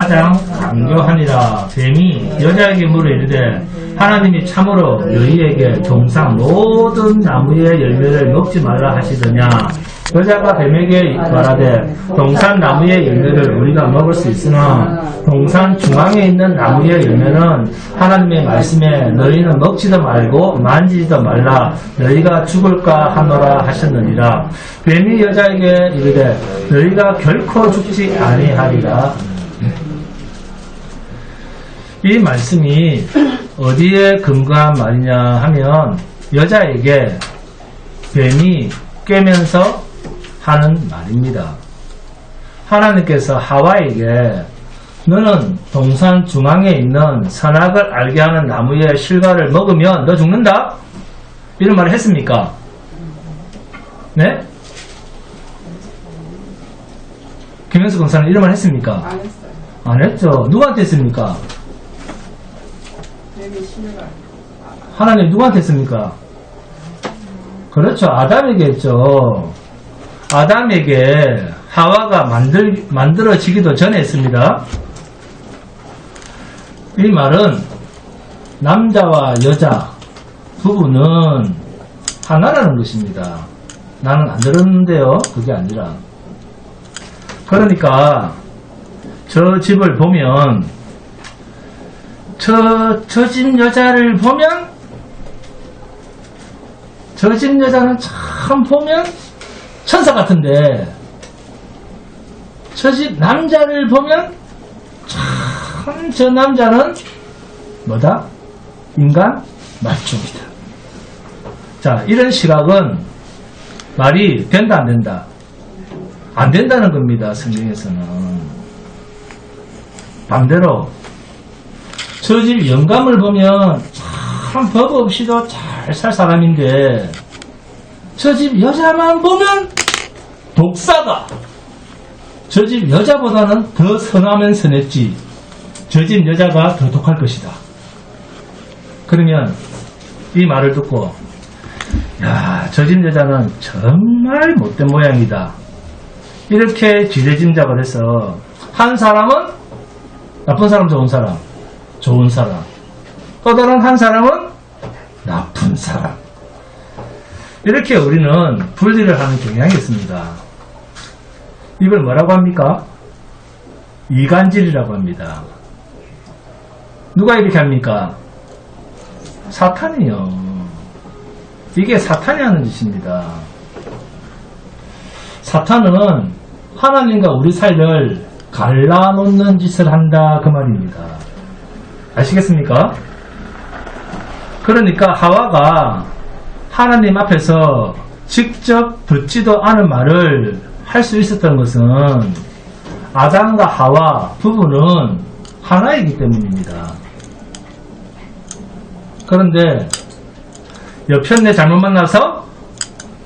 가장 강교하니라. 뱀이 여자에게 물어 이르되 하나님이 참으로 너희에게 동산 모든 나무의 열매를 먹지 말라 하시더냐. 여자가 뱀에게 말하되 동산 나무의 열매를 우리가 먹을 수 있으나 동산 중앙에 있는 나무의 열매는 하나님의 말씀에 너희는 먹지도 말고 만지지도 말라 너희가 죽을까 하노라 하셨느니라. 뱀이 여자에게 이르되 너희가 결코 죽지 아니하리라. 이 말씀이 어디에 근거한 말이냐 하면 여자에게 뱀이 꿰면서 하는 말입니다. 하나님께서 하와에게 너는 동산 중앙에 있는 선악을 알게 하는 나무의 실과를 먹으면 너 죽는다? 이런 말을 했습니까? 네? 김현수 권사는 이런 말 했습니까? 안 했어요. 안 했죠. 누구한테 했습니까? 하나님 누구한테 했습니까? 그렇죠. 아담에게 했죠. 아담에게 하와가 만들어지기도 전에 했습니다. 이 말은 남자와 여자 부부는 하나라는 것입니다. 나는 안 들었는데요. 그게 아니라. 그러니까 저 집을 보면 저 집 여자를 보면 저 집 여자는 참 보면 천사 같은데 저 집 남자를 보면 참 저 남자는 뭐다? 인간 말종이다. 자, 이런 시각은 말이 된다 안 된다? 안 된다는 겁니다. 성경에서는. 반대로 저 집 영감을 보면 참 법 없이도 잘 살 사람인데 저 집 여자만 보면 독사가 저 집 여자보다는 더 선하면 선했지 저 집 여자가 더 독할 것이다. 그러면 이 말을 듣고 야, 저 집 여자는 정말 못된 모양이다. 이렇게 지레짐작을 해서 한 사람은 나쁜 사람, 좋은 사람, 좋은 사람. 또 다른 한 사람은 나쁜 사람. 이렇게 우리는 분리를 하는 경향이 있습니다. 이걸 뭐라고 합니까? 이간질이라고 합니다. 누가 이렇게 합니까? 사탄이요. 이게 사탄이 하는 짓입니다. 사탄은 하나님과 우리 사이를 갈라놓는 짓을 한다 그 말입니다. 아시겠습니까? 그러니까 하와가 하나님 앞에서 직접 듣지도 않은 말을 할 수 있었던 것은 아담과 하와 부부는 하나이기 때문입니다. 그런데 여편네 잘못 만나서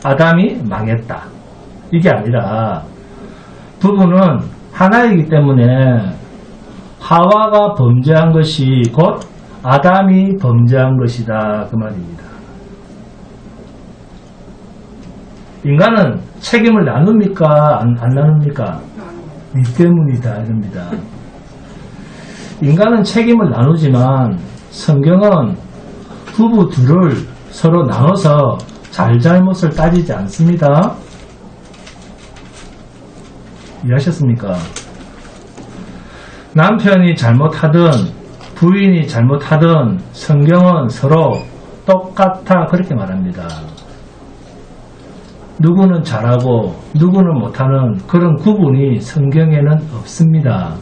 아담이 망했다. 이게 아니라 부부는 하나이기 때문에 하와가 범죄한 것이 곧 아담이 범죄한 것이다 그 말입니다. 인간은 책임을 나눕니까? 안 나눕니까? 니 때문이다 이럽니다. 인간은 책임을 나누지만 성경은 부부 둘을 서로 나눠서 잘잘못을 따지지 않습니다. 이해하셨습니까? 남편이 잘못하든 부인이 잘못하든 성경은 서로 똑같아 그렇게 말합니다. 누구는 잘하고 누구는 못하는 그런 구분이 성경에는 없습니다.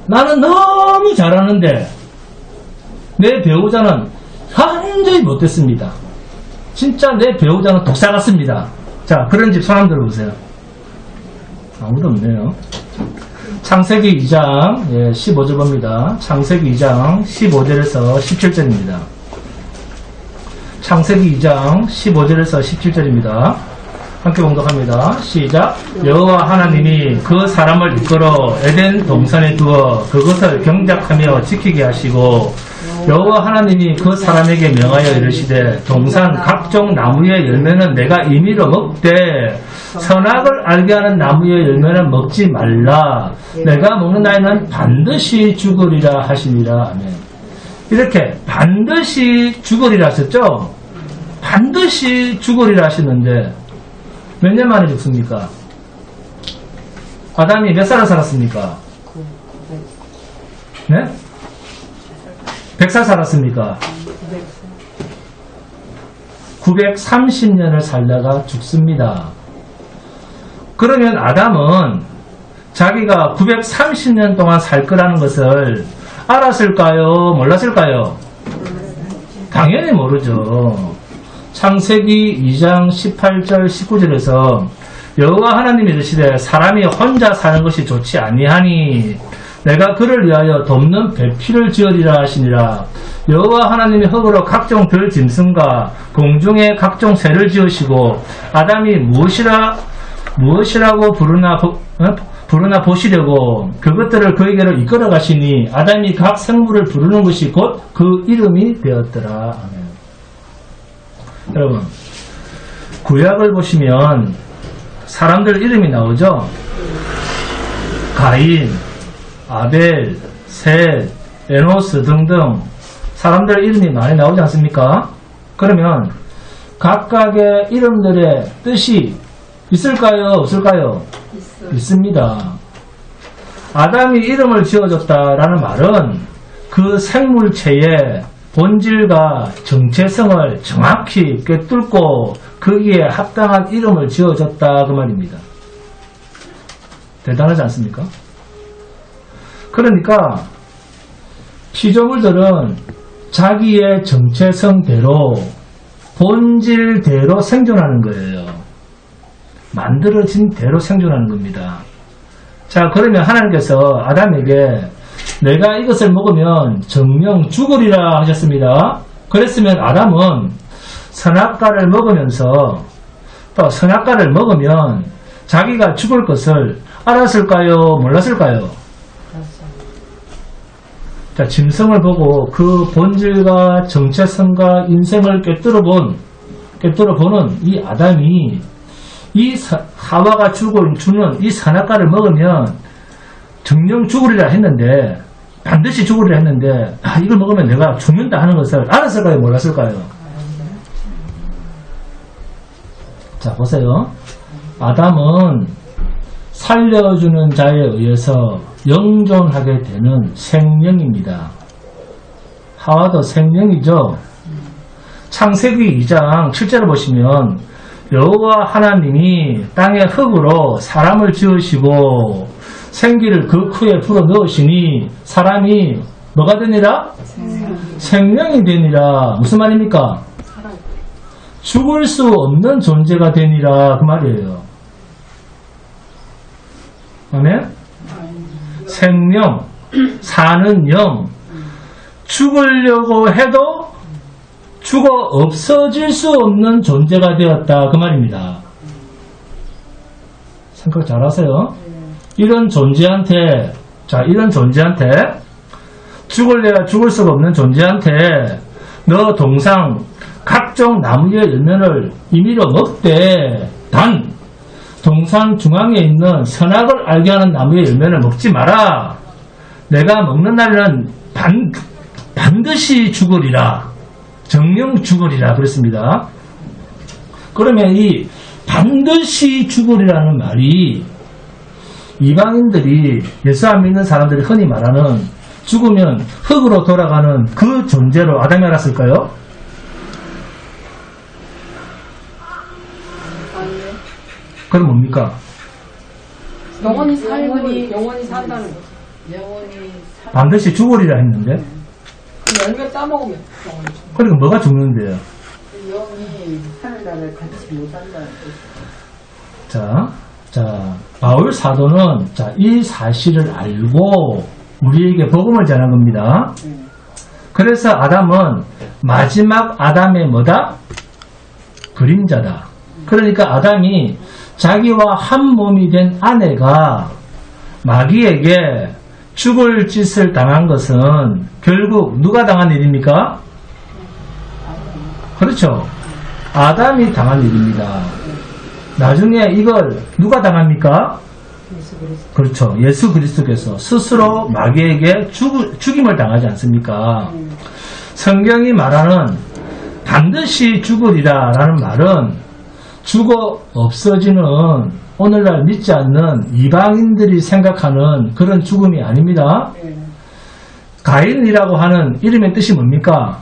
나는 너무 잘하는데 내 배우자는 완전히 못됐습니다. 진짜 내 배우자는 독사 같습니다. 자, 그런 집 손 한번 들어보세요. 아무도 없네요. 창세기 2장 15절 봅니다. 창세기 2장 15절에서 17절입니다. 창세기 2장 15절에서 17절입니다. 함께 봉독합니다. 시작. 여호와 하나님이 그 사람을 이끌어 에덴 동산에 두어 그것을 경작하며 지키게 하시고 여호와 하나님이 그 사람에게 명하여 이르시되 동산 각종 나무의 열매는 내가 임의로 먹되 선악을 알게 하는 나무의 열매는 먹지 말라. 내가 먹는 나이는 반드시 죽으리라 하시니라. 아멘. 이렇게 반드시 죽으리라 하셨죠? 반드시 죽으리라 하셨는데 몇 년 만에 죽습니까? 아담이 몇 살을 살았습니까? 네? 100살 살았습니까? 930년을 살다가 죽습니다. 그러면 아담은 자기가 930년 동안 살 거라는 것을 알았을까요? 몰랐을까요? 당연히 모르죠. 창세기 2장 18절 19절에서 여호와 하나님이 이르시되 사람이 혼자 사는 것이 좋지 아니하니 내가 그를 위하여 돕는 배필을 지으리라 하시니라. 여호와 하나님이 흙으로 각종 별 짐승과 공중의 각종 새를 지으시고 아담이 무엇이라고 부르나 보시려고 그것들을 그에게로 이끌어 가시니 아담이 각 생물을 부르는 것이 곧 그 이름이 되었더라. 아멘. 여러분, 구약을 보시면 사람들 이름이 나오죠. 가인, 아벨, 셋, 에노스 등등 사람들 이름이 많이 나오지 않습니까? 그러면 각각의 이름들의 뜻이 있을까요? 없을까요? 있습니다. 아담이 이름을 지어줬다라는 말은 그 생물체의 본질과 정체성을 정확히 꿰뚫고 거기에 합당한 이름을 지어줬다 그 말입니다. 대단하지 않습니까? 그러니까 피조물들은 자기의 정체성대로 본질대로 생존하는 거예요. 만들어진 대로 생존하는 겁니다. 자, 그러면 하나님께서 아담에게 내가 이것을 먹으면 정령 죽으리라 하셨습니다. 그랬으면 아담은 선악과를 먹으면서 또 선악과를 먹으면 자기가 죽을 것을 알았을까요? 몰랐을까요? 자, 짐승을 보고 그 본질과 정체성과 인생을 꿰뚫어보는 이 아담이 이 하와가 주는 이 선악과를 먹으면 정령 죽으리라 했는데, 반드시 죽으리라 했는데, 이걸 먹으면 내가 죽는다 하는 것을 알았을까요? 몰랐을까요? 자, 보세요. 아담은 살려주는 자에 의해서 영존하게 되는 생명입니다. 하와도 생명이죠. 창세기 2장 7절을 보시면 여호와 하나님이 땅의 흙으로 사람을 지으시고 생기를 그 쿠에 풀어 넣으시니 사람이 뭐가 되니라? 생명이 되니라. 무슨 말입니까? 죽을 수 없는 존재가 되니라 그 말이에요. 아멘? 생명, 사는 영, 죽으려고 해도 죽어 없어질 수 없는 존재가 되었다 그 말입니다. 생각 잘 하세요. 이런 존재한테 죽을래야 죽을 수가 없는 존재한테 너 동상 각종 나무의 열매를 임의로 먹되 단 동산 중앙에 있는 선악을 알게 하는 나무의 열매를 먹지 마라. 내가 먹는 날에는 반드시 죽으리라. 정령 죽으리라 그랬습니다. 그러면 이 반드시 죽으리라는 말이 이방인들이 예수 안 믿는 사람들이 흔히 말하는 죽으면 흙으로 돌아가는 그 존재로 아담이 알았을까요? 그럼 뭡니까? 영원히 살고 영원히 산다는 거죠. 반드시 죽으리라 했는데 열매 따먹으면 영원히 죽는 그러니까 뭐가 죽는데요? 영이 하늘나라를 같이 못 산다는 거죠. 자, 바울 사도는 이 사실을 알고 우리에게 복음을 전한 겁니다. 그래서 아담은 마지막 아담의 뭐다? 그림자다. 그러니까 아담이 자기와 한 몸이 된 아내가 마귀에게 죽을 짓을 당한 것은 결국 누가 당한 일입니까? 그렇죠. 아담이 당한 일입니다. 나중에 이걸 누가 당합니까? 그렇죠. 예수 그리스도께서 스스로 마귀에게 죽임을 당하지 않습니까? 성경이 말하는 반드시 죽으리라 라는 말은 죽어 없어지는 오늘날 믿지 않는 이방인들이 생각하는 그런 죽음이 아닙니다. 가인이라고 하는 이름의 뜻이 뭡니까?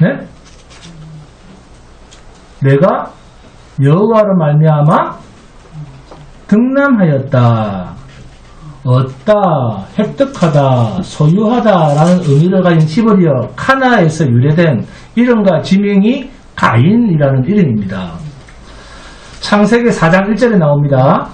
네? 내가 여호와로 말미암아 등남하였다, 얻다, 획득하다, 소유하다 라는 의미를 가진 히브리어 카나에서 유래된 이름과 지명이 가인이라는 이름입니다. 창세기 4장 1절에 나옵니다.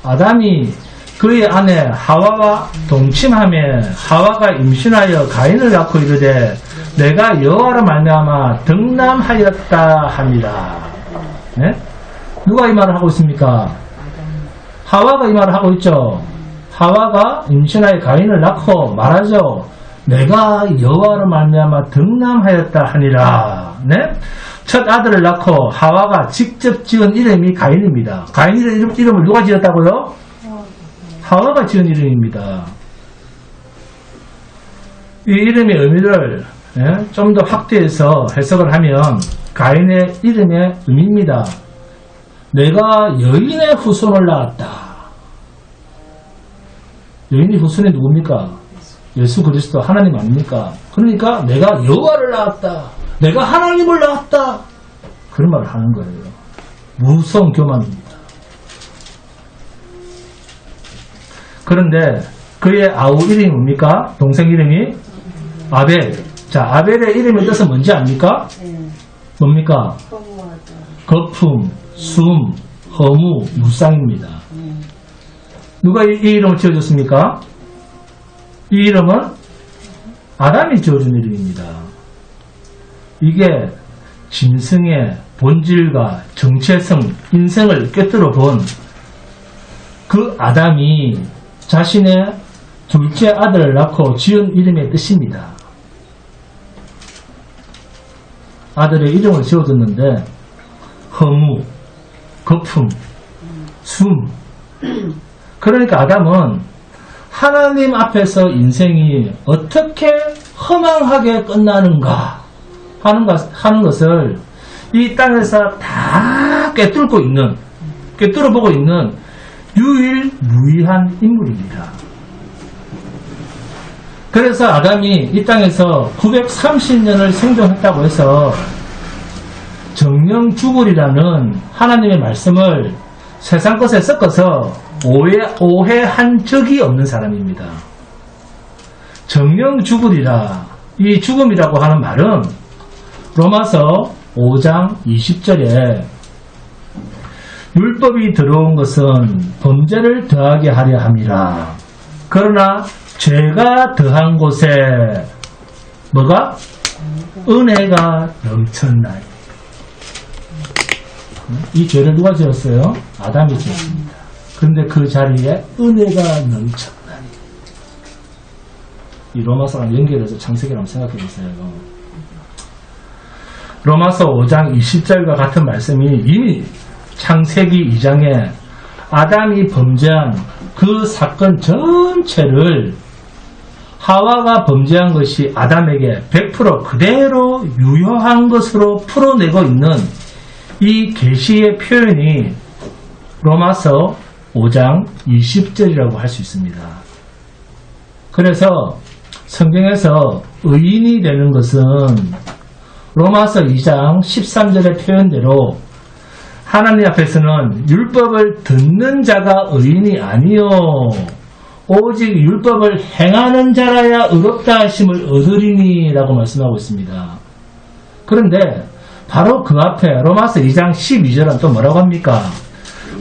아담이 그의 아내 하와와 동침하며 하와가 임신하여 가인을 낳고 이르되 내가 여호와로 말미암아 등남하였다 하니라. 네? 누가 이 말을 하고 있습니까? 하와가 이 말을 하고 있죠. 하와가 임신하여 가인을 낳고 말하죠. 내가 여호와로 말미암아 등남하였다 하니라. 네? 첫 아들을 낳고 하와가 직접 지은 이름이 가인입니다. 가인의 이름을 누가 지었다고요? 하와가 지은 이름입니다. 이 이름의 의미를 좀 더 확대해서 해석을 하면 가인의 이름의 의미입니다. 내가 여인의 후손을 낳았다. 여인의 후손이 누굽니까? 예수 그리스도 하나님 아닙니까? 그러니까 내가 여호와를 낳았다. 내가 하나님을 낳았다. 그런 말을 하는 거예요. 무서운 교만입니다. 그런데 그의 아우 이름이 뭡니까? 동생 이름이 아벨. 자, 아벨의 이름의 뜻은 뭔지 압니까? 뭡니까? 거품, 숨, 허무, 무쌍입니다. 누가 이 이름을 지어줬습니까? 이 이름은 아담이 지어준 이름입니다. 이게 짐승의 본질과 정체성, 인생을 꿰뚫어 본 그 아담이 자신의 둘째 아들을 낳고 지은 이름의 뜻입니다. 아들의 이름을 지어줬는데 허무, 거품, 숨. 그러니까 아담은 하나님 앞에서 인생이 어떻게 허망하게 끝나는가 하는 것을 이 땅에서 다 꿰뚫어보고 있는 유일무이한 인물입니다. 그래서 아담이 이 땅에서 930년을 생존했다고 해서 정령 죽으리라는 하나님의 말씀을 세상 것에 섞어서 오해한 적이 없는 사람입니다. 정령 죽으리라. 이 죽음이라고 하는 말은 로마서 5장 20절에 율법이 들어온 것은 범죄를 더하게 하려 함이라. 그러나 죄가 더한 곳에 뭐가? 은혜가 넘쳤나니. 이 죄를 누가 지었어요? 아담이 지었습니다. 그런데 그 자리에 은혜가 넘쳤나니. 이 로마서랑 연결해서 창세기를 한번 생각해 보세요. 로마서 5장 20절과 같은 말씀이 이미 창세기 2장에 아담이 범죄한 그 사건 전체를 하와가 범죄한 것이 아담에게 100% 그대로 유효한 것으로 풀어내고 있는 이 계시의 표현이 로마서 5장 20절이라고 할 수 있습니다. 그래서 성경에서 의인이 되는 것은 로마서 2장 13절의 표현대로 하나님 앞에서는 율법을 듣는 자가 의인이 아니요 오직 율법을 행하는 자라야 의롭다 하심을 얻으리니 라고 말씀하고 있습니다. 그런데 바로 그 앞에 로마서 2장 12절은 또 뭐라고 합니까?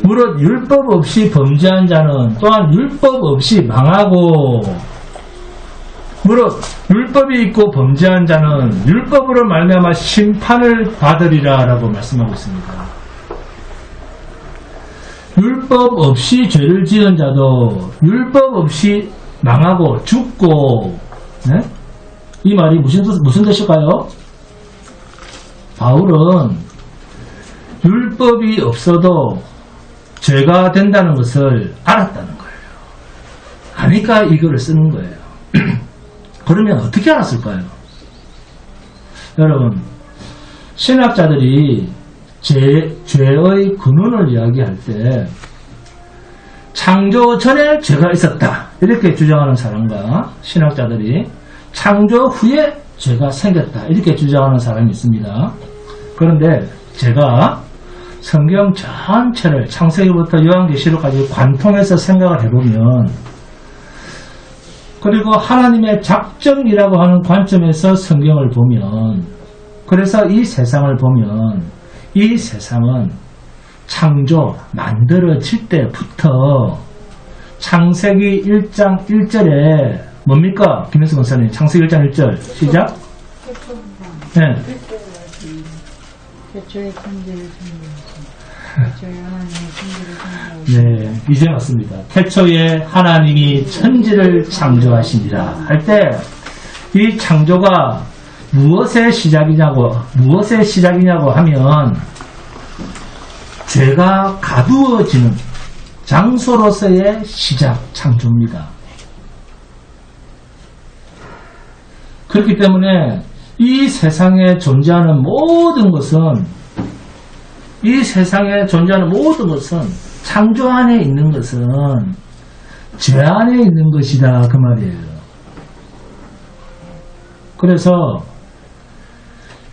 무릇 율법 없이 범죄한 자는 또한 율법 없이 망하고 무릇 율법이 있고 범죄한 자는 율법으로 말미암아 심판을 받으리라 라고 말씀하고 있습니다. 율법 없이 죄를 지은 자도 율법 없이 망하고 죽고, 네? 이 말이 무슨 뜻일까요? 바울은 율법이 없어도 죄가 된다는 것을 알았다는 거예요. 아니까 이거를 쓰는 거예요. 그러면 어떻게 알았을까요? 여러분, 신학자들이 죄의 근원을 이야기할 때 창조 전에 죄가 있었다 이렇게 주장하는 사람과 신학자들이 창조 후에 죄가 생겼다 이렇게 주장하는 사람이 있습니다. 그런데 제가 성경 전체를 창세기부터 요한계시록까지 관통해서 생각을 해보면, 그리고 하나님의 작정이라고 하는 관점에서 성경을 보면, 그래서 이 세상을 보면 이 세상은 창조, 만들어질 때부터 창세기 1장 1절에 뭡니까? 김현수 권사님, 창세기 1장 1절 시작. 네. 태초에 천지를 창조하시니 네, 이제 맞습니다. 태초에 하나님이 천지를 창조하시니라 할 때 이 창조가 무엇의 시작이냐고 하면 죄가 가두어지는 장소로서의 시작 창조입니다. 그렇기 때문에 이 세상에 존재하는 모든 것은 창조 안에 있는 것은 죄 안에 있는 것이다 그 말이에요. 그래서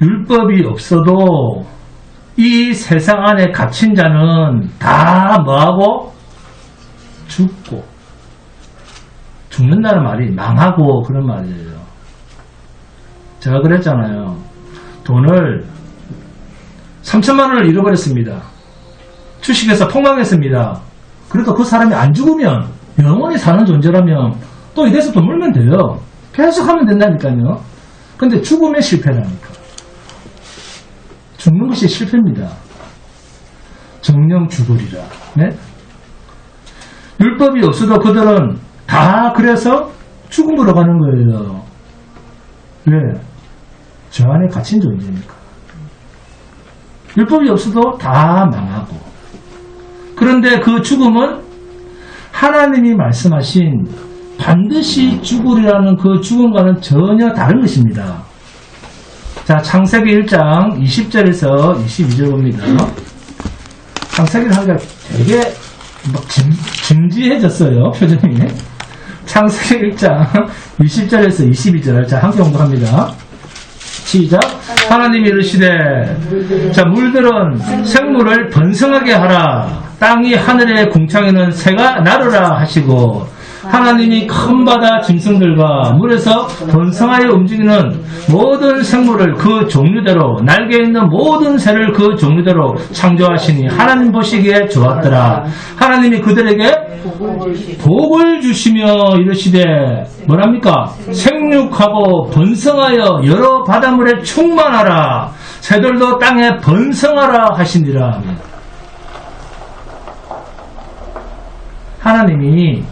율법이 없어도 이 세상 안에 갇힌 자는 다 뭐하고? 죽고, 죽는다는 말이 망하고 그런 말이에요. 제가 그랬잖아요. 돈을 3천만 원을 잃어버렸습니다. 주식에서 폭망했습니다. 그래도 그 사람이 안 죽으면, 영원히 사는 존재라면 또 이래서 돈 벌면 돼요. 계속 하면 된다니까요. 근데 죽으면 실패라니까. 죽는 것이 실패입니다. 정령 죽으리라. 네? 율법이 없어도 그들은 다 그래서 죽음으로 가는 거예요. 왜? 저 안에 갇힌 존재니까. 율법이 없어도 다 망하고. 그런데 그 죽음은 하나님이 말씀하신 반드시 죽으리라는 그 죽음과는 전혀 다른 것입니다. 자, 창세기 1장 20절에서 22절 봅니다. 창세기를 하니까 되게 막 진지해졌어요, 표정이. 창세기 1장 20절에서 22절. 자, 함께 공부합니다. 시작. 하나님이 이르시되, 자, 물들은 생물을 번성하게 하라. 땅이 하늘의 궁창에는 새가 나르라 하시고, 하나님이 큰 바다 짐승들과 물에서 번성하여 움직이는 모든 생물을 그 종류대로, 날개 있는 모든 새를 그 종류대로 창조하시니 하나님 보시기에 좋았더라. 하나님이 그들에게 복을 주시며 이르시되, 뭐랍니까? 생육하고 번성하여 여러 바닷물에 충만하라. 새들도 땅에 번성하라 하시니라. 하나님이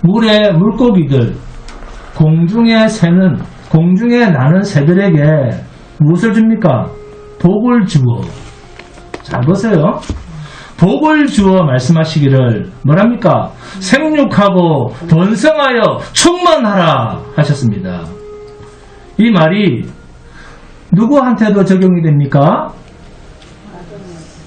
물의 물고기들, 공중에 나는 새들에게 무엇을 줍니까? 복을 주어. 잘 보세요. 복을 주어 말씀하시기를 뭐랍니까? 생육하고 번성하여 충만하라 하셨습니다. 이 말이 누구한테도 적용이 됩니까?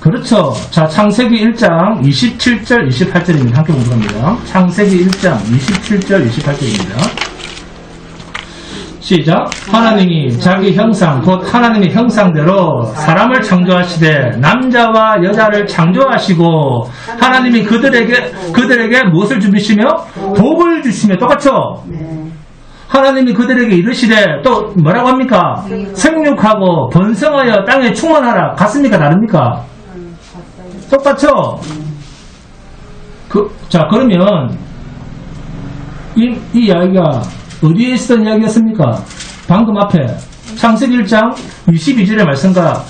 그렇죠. 자, 창세기 1장 27절, 28절입니다. 함께 공부합니다. 창세기 1장 27절, 28절입니다. 시작. 하나님이 자기 형상, 곧 하나님의 형상대로 사람을 창조하시되 남자와 여자를 창조하시고 하나님이 그들에게 무엇을 주시며? 복을 주시며. 똑같죠? 하나님이 그들에게 이르시되 또 뭐라고 합니까? 생육하고 번성하여 땅에 충만하라. 같습니까? 다릅니까? 똑같죠? 자, 그러면 이 이야기가 어디에 있었던 이야기였습니까? 방금 앞에 창세기 1장 22절의 말씀과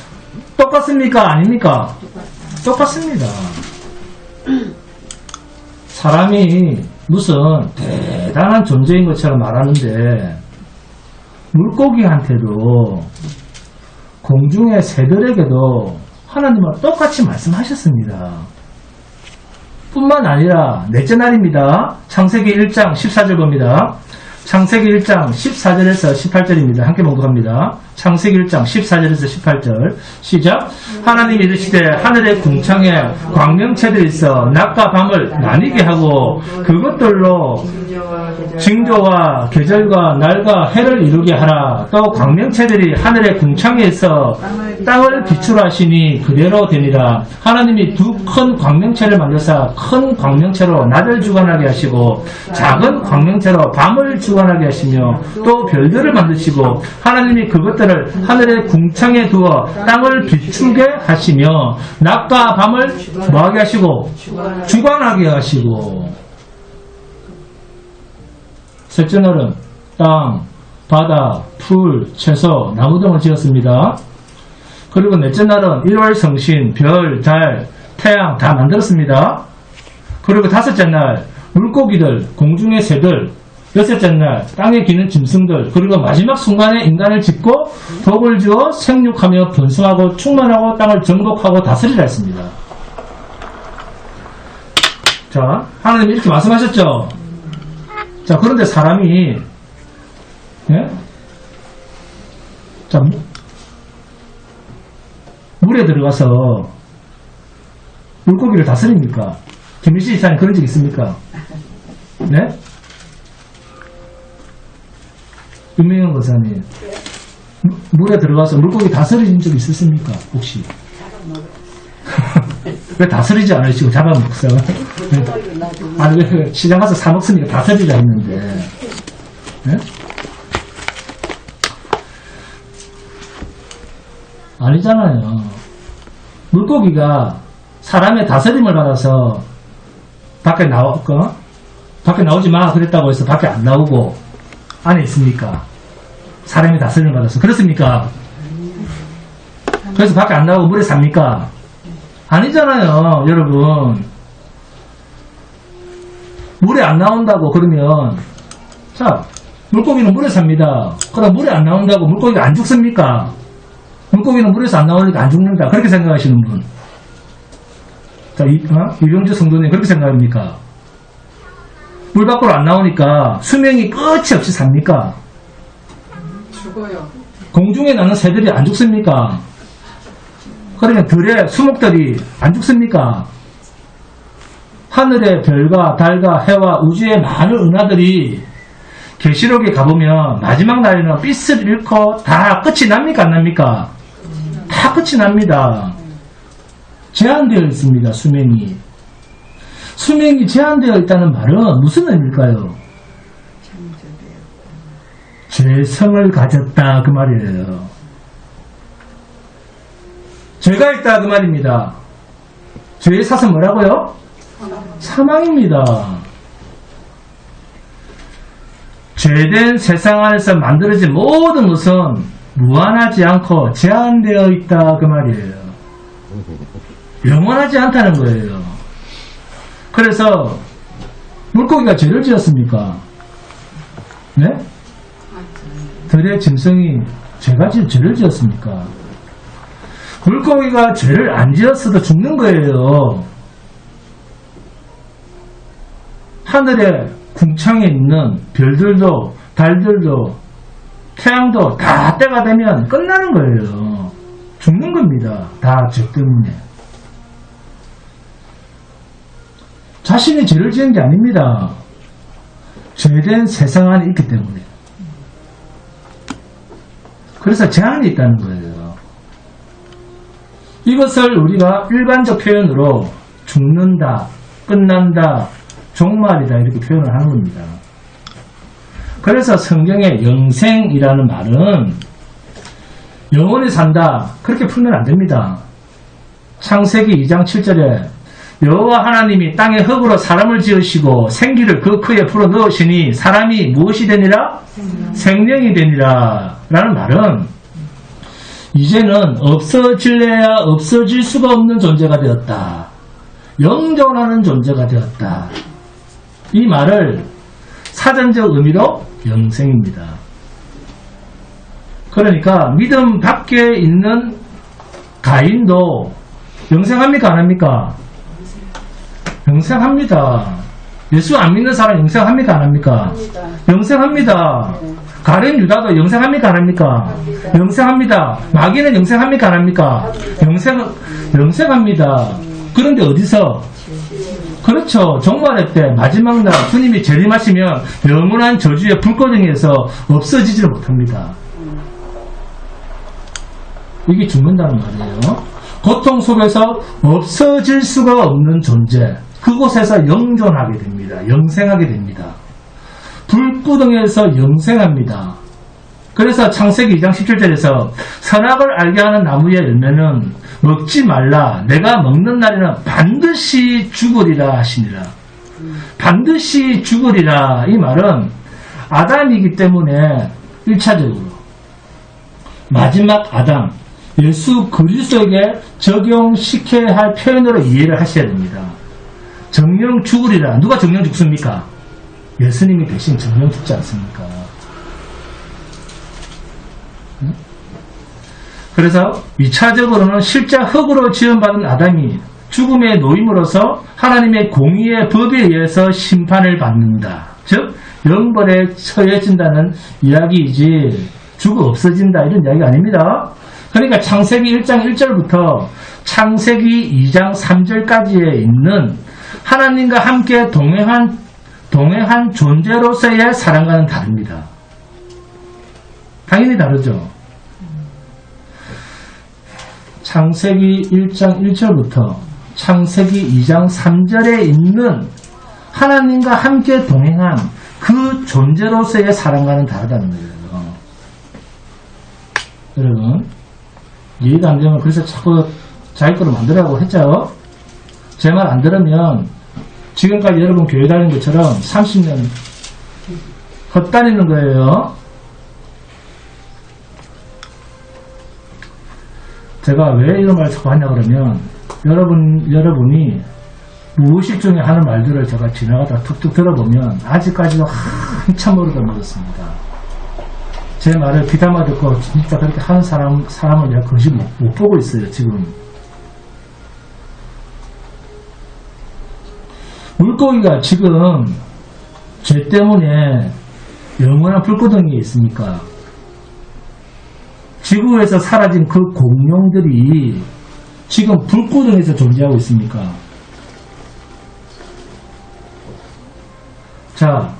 똑같습니까? 아닙니까? 똑같습니다. 사람이 무슨 대단한 존재인 것처럼 말하는데 물고기한테도 공중의 새들에게도 하나님은 똑같이 말씀하셨습니다. 뿐만 아니라 넷째 날입니다. 창세기 1장 14절 봅니다. 창세기 1장 14절에서 18절입니다. 함께 봉독합니다. 창세기 1장 14절에서 18절 시작. 하나님이 이르시되 하늘의 궁창에 광명체들이 있어 낮과 밤을 나뉘게 하고 그것들로 징조와 계절과 날과 해를 이루게 하라. 또 광명체들이 하늘의 궁창에 있어 땅을 비출하시니 그대로 되니라. 하나님이 두 큰 광명체를 만드사 큰 광명체로 낮을 주관하게 하시고 작은 광명체로 밤을 주관하게 하시며 또 별들을 만드시고 하나님이 그것들을 하늘의 궁창에 두어 땅을 비추게 하시며 낮과 밤을 뭐하게 하시고 주관하게 하시고 셋째 날은 땅, 바다, 풀, 채소, 나무 등을 지었습니다. 그리고 넷째 날은 일월 성신, 별, 달, 태양 다 만들었습니다. 그리고 다섯째 날 물고기들, 공중의 새들, 여섯째 날 땅에 기는 짐승들, 그리고 마지막 순간에 인간을 짓고 복을 주어 생육하며 번성하고 충만하고 땅을 정복하고 다스리라 했습니다. 자, 하나님 이렇게 말씀하셨죠. 자, 그런데 사람이 자, 물에 들어가서 물고기를 다스립니까? 김일시 이사님 그런 적 있습니까? 네? 윤명현 권사님 물에 들어가서 물고기 다스린 적 있으십니까? 혹시? 왜 다스리지 않으시고 잡아먹어요? 아니 왜 시장 가서 사 먹으니까 다스리자 했는데 네? 아니잖아요. 물고기가 사람의 다스림을 받아서 밖에 나오지 마 그랬다고 해서 밖에 안 나오고 안에 있습니까? 사람이 다스림을 받아서 그렇습니까? 그래서 밖에 안 나오고 물에 삽니까? 아니잖아요, 여러분. 물에 안 나온다고 그러면 자, 물고기는 물에 삽니다. 그럼 물에 안 나온다고 물고기가 안 죽습니까? 물고기는 물에서 안 나오니까 안 죽는다. 그렇게 생각하시는 분. 자, 이병주 성도님 그렇게 생각합니까? 물 밖으로 안 나오니까 수명이 끝이 없이 삽니까? 죽어요. 공중에 나는 새들이 안 죽습니까? 그러면 들의 수목들이 안 죽습니까? 하늘의 별과 달과 해와 우주의 많은 은하들이 계시록에 가보면 마지막 날에는 삐스를 잃고 다 끝이 납니까? 안 납니까? 다 끝이 납니다. 제한되어 있습니다. 수명이. 수명이 제한되어 있다는 말은 무슨 의미일까요? 죄성을 가졌다 그 말이에요. 죄가 있다 그 말입니다. 죄의 사슬 뭐라고요? 사망입니다. 죄된 세상 안에서 만들어진 모든 것은 무한하지 않고 제한되어 있다 그 말이에요. 영원하지 않다는 거예요. 그래서 물고기가 죄를 지었습니까? 네? 들의 짐승이 죄를 지었습니까? 물고기가 죄를 안 지었어도 죽는 거예요. 하늘에 궁창에 있는 별들도 달들도 태양도 다 때가 되면 끝나는 거예요. 죽는 겁니다. 다 죄 때문에. 자신이 죄를 지은 게 아닙니다. 죄된 세상 안에 있기 때문에. 그래서 제한이 있다는 거예요. 이것을 우리가 일반적 표현으로 죽는다, 끝난다, 종말이다 이렇게 표현을 하는 겁니다. 그래서 성경의 영생이라는 말은 영원히 산다 그렇게 풀면 안 됩니다. 창세기 2장 7절에 여호와 하나님이 땅의 흙으로 사람을 지으시고 생기를 그 크에 불어넣으시니 사람이 무엇이 되니라? 생명이 되니라 라는 말은 이제는 없어질래야 없어질 수가 없는 존재가 되었다. 영존하는 존재가 되었다. 이 말을 사전적 의미로 영생입니다. 그러니까 믿음 밖에 있는 가인도 영생합니까? 안 합니까? 영생합니다. 예수 안 믿는 사람 영생합니까? 안 합니까? 합니다. 영생합니다. 네. 가룟 유다도 영생합니까? 안 합니까? 합니다. 영생합니다. 마귀는 영생합니까? 안 합니까? 영생합니다. 그런데 어디서? 그렇죠. 종말의 때 마지막 날 주님이 재림하시면 영원한 저주의 불꽃등에서 없어지지를 못합니다. 이게 죽는다는 말이에요. 고통 속에서 없어질 수가 없는 존재, 그곳에서 영존하게 됩니다. 영생하게 됩니다. 불구덩이에서 영생합니다. 그래서 창세기 2장 17절에서 선악을 알게 하는 나무의 열매는 먹지 말라. 내가 먹는 날에는 반드시 죽으리라 하시니라. 반드시 죽으리라. 이 말은 아담이기 때문에 1차적으로 마지막 아담, 예수 그리스도에게 적용시켜야 할 표현으로 이해를 하셔야 됩니다. 정령 죽으리라. 누가 정령 죽습니까? 예수님이 대신 정령 죽지 않습니까? 그래서 2차적으로는 실제 흙으로 지음받은 아담이 죽음의 노임으로써 하나님의 공의의 법에 의해서 심판을 받는다. 즉 영벌에 처해진다는 이야기이지 죽어 없어진다 이런 이야기가 아닙니다. 그러니까 창세기 1장 1절부터 창세기 2장 3절까지에 있는 하나님과 함께 동행한 존재로서의 사랑과는 다릅니다. 당연히 다르죠. 창세기 1장 1절부터 창세기 2장 3절에 있는 하나님과 함께 동행한 그 존재로서의 사랑과는 다르다는 거예요. 여러분, 이해가 안 되면 그래서 자꾸 자기 거로 만들라고 했죠. 제 말 안 들으면 지금까지 여러분 교회 다니는 것처럼 30년 헛다니는 거예요. 제가 왜 이런 말을 자꾸 하냐 그러면 여러분이 무의식 중에 하는 말들을 제가 지나가다가 툭툭 들어보면 아직까지도 한참 멀었습니다. 제 말을 귀담아 듣고 진짜 그렇게 하는 사람을 내가 거의 못 보고 있어요, 지금. 물고기가 지금 죄 때문에 영원한 불구덩이에 있습니까? 지구에서 사라진 그 공룡들이 지금 불구덩이에서 존재하고 있습니까? 자,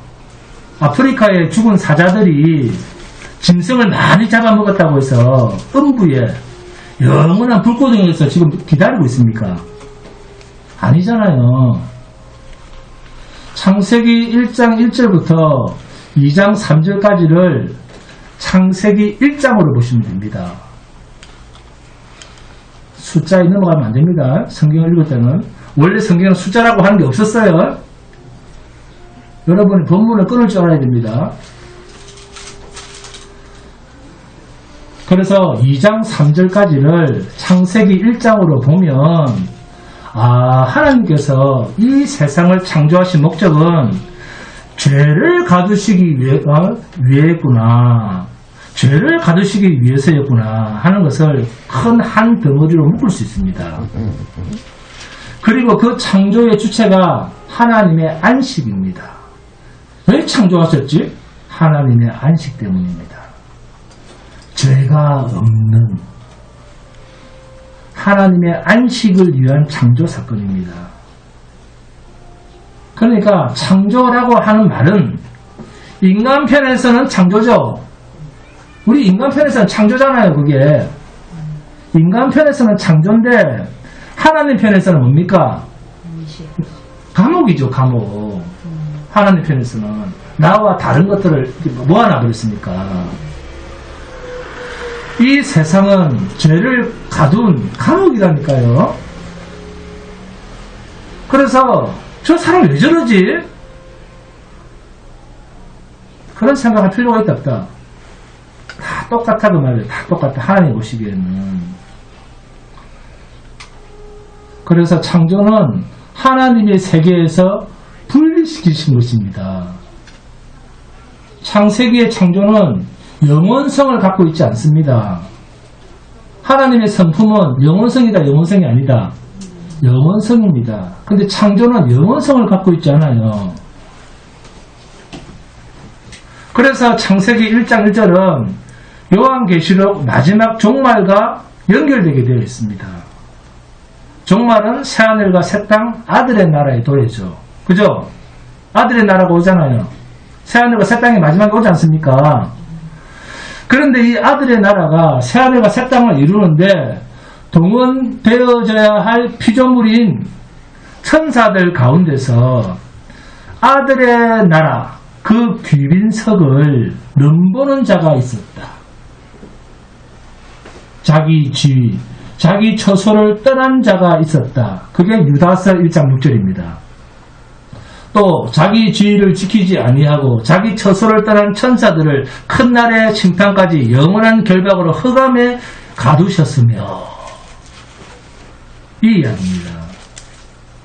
아프리카의 죽은 사자들이 짐승을 많이 잡아먹었다고 해서 음부에 영원한 불구덩이에서 지금 기다리고 있습니까? 아니잖아요. 창세기 1장 1절부터 2장 3절까지를 창세기 1장으로 보시면 됩니다. 숫자에 넘어가면 안 됩니다. 성경을 읽을 때는. 원래 성경은 숫자라고 하는 게 없었어요. 여러분이 본문을 끊을 줄 알아야 됩니다. 그래서 2장 3절까지를 창세기 1장으로 보면 하나님께서 이 세상을 창조하신 목적은 죄를 가두시기 위해였구나. 죄를 가두시기 위해서였구나 하는 것을 큰 한 덩어리로 묶을 수 있습니다. 그리고 그 창조의 주체가 하나님의 안식입니다. 왜 창조하셨지? 하나님의 안식 때문입니다. 죄가 없는 하나님의 안식을 위한 창조 사건입니다. 그러니까 창조라고 하는 말은 인간 편에서는 창조죠. 우리 인간 편에서는 창조잖아요. 그게 인간 편에서는 창조인데 하나님 편에서는 뭡니까? 감옥이죠. 감옥. 하나님 편에서는 나와 다른 것들을 모아놔버렸으니까. 이 세상은 죄를 가둔 감옥이라니까요. 그래서 저 사람 왜 저러지? 그런 생각할 필요가 있다 없다. 다 똑같아 그 말이에요. 다 똑같아. 하나님 보시기에는. 그래서 창조는 하나님의 세계에서 분리시키신 것입니다. 창세기의 창조는 영원성을 갖고 있지 않습니다. 하나님의 성품은 영원성이다, 영원성이 아니다. 영원성입니다. 근데 창조는 영원성을 갖고 있지 않아요. 그래서 창세기 1장 1절은 요한계시록 마지막 종말과 연결되게 되어 있습니다. 종말은 새하늘과 새 땅, 아들의 나라의 도래죠. 그죠? 아들의 나라가 오잖아요. 새하늘과 새 땅이 마지막에 오지 않습니까? 그런데 이 아들의 나라가 새하늘과 새 땅을 이루는데 동원되어져야 할 피조물인 천사들 가운데서 아들의 나라, 그 귀빈석을 넘보는 자가 있었다. 자기 지위, 자기 처소를 떠난 자가 있었다. 그게 유다서 1장 6절입니다. 또 자기 지위를 지키지 아니하고 자기 처소를 떠난 천사들을 큰 날의 심판까지 영원한 결박으로 흑암에 가두셨으며, 이 이야기입니다.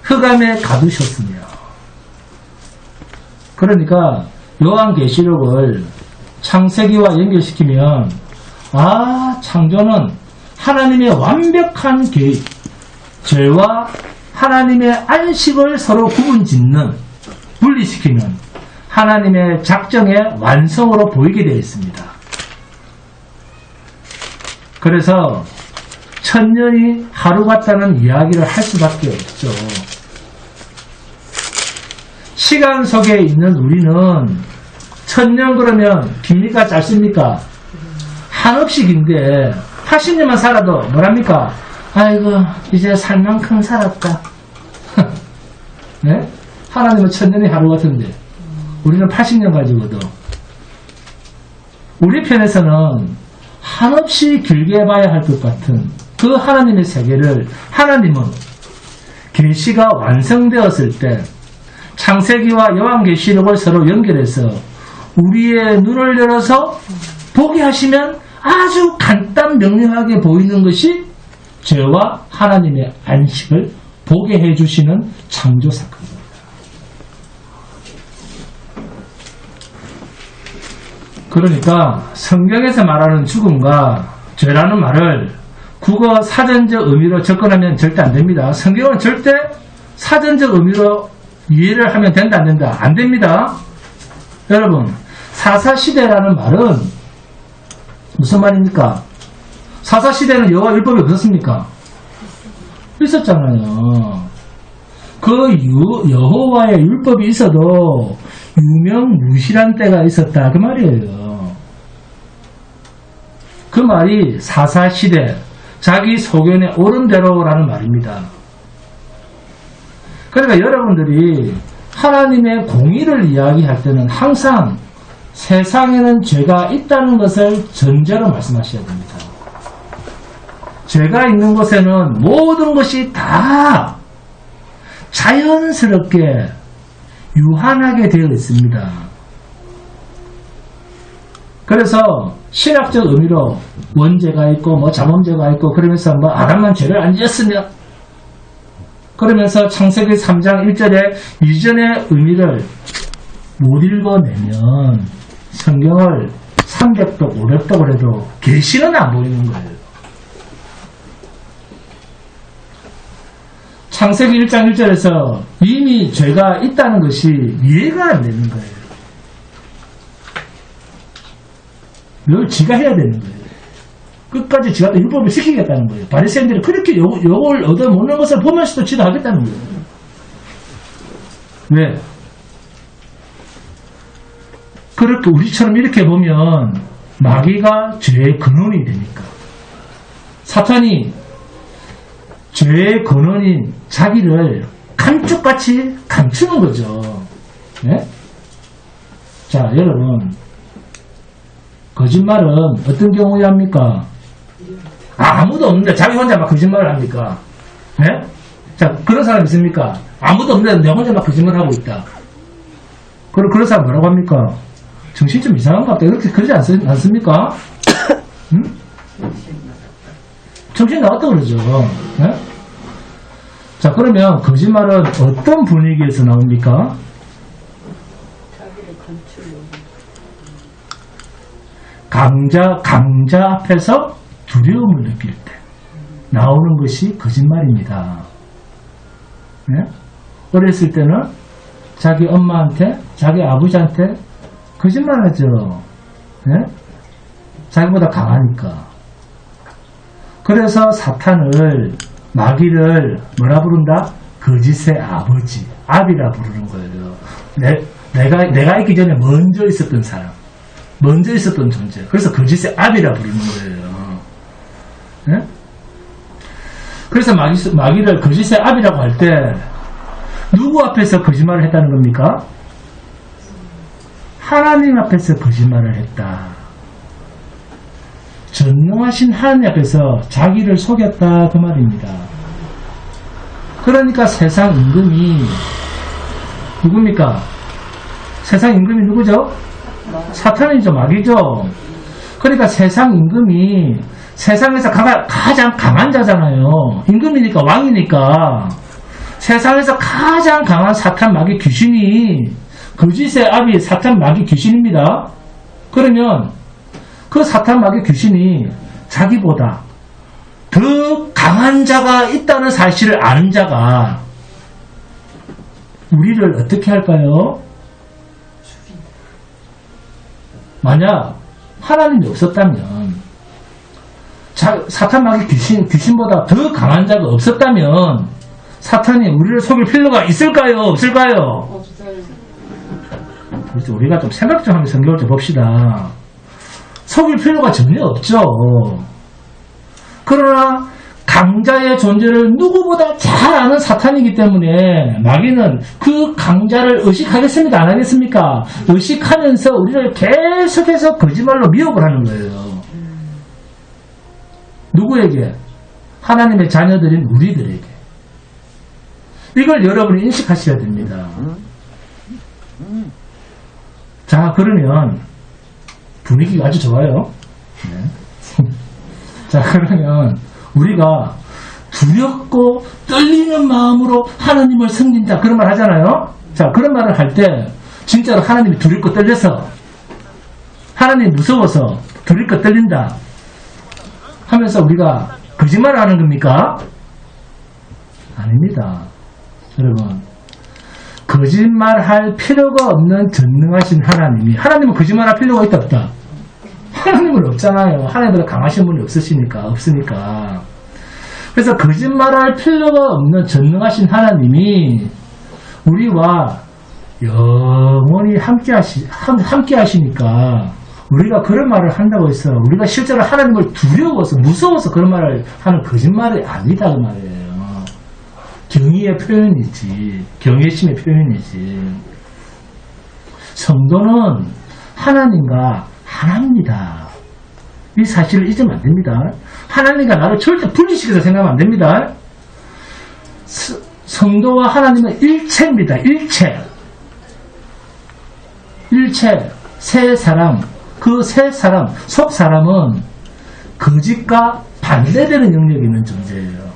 흑암에 가두셨으며. 그러니까 요한계시록을 창세기와 연결시키면 창조는 하나님의 완벽한 계획, 죄와 하나님의 안식을 서로 구분짓는, 분리시키는 하나님의 작정의 완성으로 보이게 되어 있습니다. 그래서 천년이 하루 같다는 이야기를 할 수밖에 없죠. 시간 속에 있는 우리는 천년 그러면 깁니까 짧습니까? 한없이 긴데 80년만 살아도 뭐랍니까? 아이고 이제 살 만큼 살았다. 네? 하나님은 천년이 하루 같은데 우리는 80년 가지고도, 우리 편에서는 한없이 길게 봐야 할 것 같은 그 하나님의 세계를 하나님은 계시가 완성되었을 때 창세기와 요한계시록을 서로 연결해서 우리의 눈을 열어서 보게 하시면 아주 간단 명료하게 보이는 것이 죄와 하나님의 안식을 보게 해주시는 창조 사건입니다. 그러니까 성경에서 말하는 죽음과 죄라는 말을 국어 사전적 의미로 접근하면 절대 안 됩니다. 성경은 절대 사전적 의미로 이해를 하면 된다 안 된다? 안 됩니다. 여러분, 사사시대라는 말은 무슨 말입니까? 사사시대는 여호와 율법이 없었습니까? 있었잖아요. 그 여호와의 율법이 있어도 유명무실한 때가 있었다 그 말이에요. 그 말이 사사시대, 자기 소견에 옳은 대로라는 말입니다. 그러니까 여러분들이 하나님의 공의를 이야기할 때는 항상 세상에는 죄가 있다는 것을 전제로 말씀하셔야 됩니다. 죄가 있는 곳에는 모든 것이 다 자연스럽게 유한하게 되어 있습니다. 그래서 신학적 의미로 원죄가 있고 자범죄가 있고 그러면서 아담만 죄를 안 지었으며, 그러면서 창세기 3장 1절에 이전의 의미를 못 읽어내면 성경을 300독 500독을 해도 계시는 안 보이는 거예요. 창세기 1장 1절에서 이미 죄가 있다는 것이 이해가 안 되는 거예요. 이걸 지가 해야 되는 거예요. 끝까지 지가 또 율법을 지키겠다는 거예요. 바리새인들이 그렇게 욕을 얻어먹는 것을 보면서도 지도 하겠다는 거예요. 왜? 그렇게 우리처럼 이렇게 보면 마귀가 죄의 근원이 되니까. 사탄이 죄의 근원인 자기를 감쪽같이 감추는 거죠. 네? 자, 여러분, 거짓말은 어떤 경우에 합니까? 아무도 없는데 자기 혼자 막 거짓말을 합니까? 네? 자, 그런 사람 있습니까? 아무도 없는데 내 혼자 막 거짓말을 하고 있다. 그런 사람 뭐라고 합니까? 정신 좀 이상한가 보다. 이렇게 그러지 않습니까? 응? 정신 나갔다 그러죠. 네? 자, 그러면 거짓말은 어떤 분위기에서 나옵니까? 자기를 감추려고. 강자 앞에서 두려움을 느낄 때 나오는 것이 거짓말입니다. 네? 어렸을 때는 자기 엄마한테, 자기 아버지한테 거짓말하죠. 네? 자기보다 강하니까. 그래서 사탄을, 마귀를 뭐라 부른다? 거짓의 아버지, 아비라 부르는 거예요. 내가 있기 전에 먼저 있었던 사람, 먼저 있었던 존재. 그래서 거짓의 아비라 부르는 거예요. 네? 그래서 마귀를 거짓의 아비라고 할 때 누구 앞에서 거짓말을 했다는 겁니까? 하나님 앞에서 거짓말을 했다. 전능하신 하나님 앞에서 자기를 속였다 그 말입니다. 그러니까 세상 임금이 누굽니까? 세상 임금이 누구죠? 사탄이죠. 마귀죠. 그러니까 세상 임금이 세상에서 가장 강한 자잖아요. 임금이니까, 왕이니까. 세상에서 가장 강한 사탄 마귀 귀신이 거짓의 아비 사탄 마귀 귀신입니다. 그러면 그 사탄 마귀 귀신이 자기보다 더 강한 자가 있다는 사실을 아는 자가 우리를 어떻게 할까요? 만약 하나님이 없었다면, 사탄 마귀 귀신보다 더 강한 자가 없었다면 사탄이 우리를 속일 필요가 있을까요? 없을까요? 없어요. 그래서 우리가 좀 생각 좀 하면서 성경을 좀 봅시다. 속일 필요가 전혀 없죠. 그러나 강자의 존재를 누구보다 잘 아는 사탄이기 때문에 마귀는 그 강자를 의식하겠습니까? 안 하겠습니까? 의식하면서 우리를 계속해서 거짓말로 미혹을 하는 거예요. 누구에게? 하나님의 자녀들인 우리들에게. 이걸 여러분이 인식하셔야 됩니다. 자, 그러면 분위기가 아주 좋아요. 네. 자, 그러면 우리가 두렵고 떨리는 마음으로 하나님을 섬긴다 그런 말 하잖아요. 자, 그런 말을 할 때 진짜로 하나님이 두렵고 떨려서, 하나님이 무서워서 두렵고 떨린다 하면서 우리가 거짓말을 하는 겁니까? 아닙니다. 여러분, 거짓말할 필요가 없는 전능하신 하나님이, 하나님은 거짓말할 필요가 있다 없다? 하나님은 없잖아요. 하나님보다 강하신 분이 없으니까. 그래서 거짓말할 필요가 없는 전능하신 하나님이 우리와 영원히 함께 하시니까 우리가 그런 말을 한다고 해서 우리가 실제로 하나님을 두려워서 무서워서 그런 말을 하는 거짓말이 아니다 그 말이에요. 경의의 표현이지, 경외심의 표현이지. 성도는 하나님과 하나입니다. 이 사실을 잊으면 안 됩니다. 하나님과 나를 절대 분리시켜서 생각하면 안 됩니다. 성도와 하나님은 일체입니다. 일체. 새 사람, 그 새 사람, 속 사람은 거짓과 반대되는 영역이 있는 존재예요.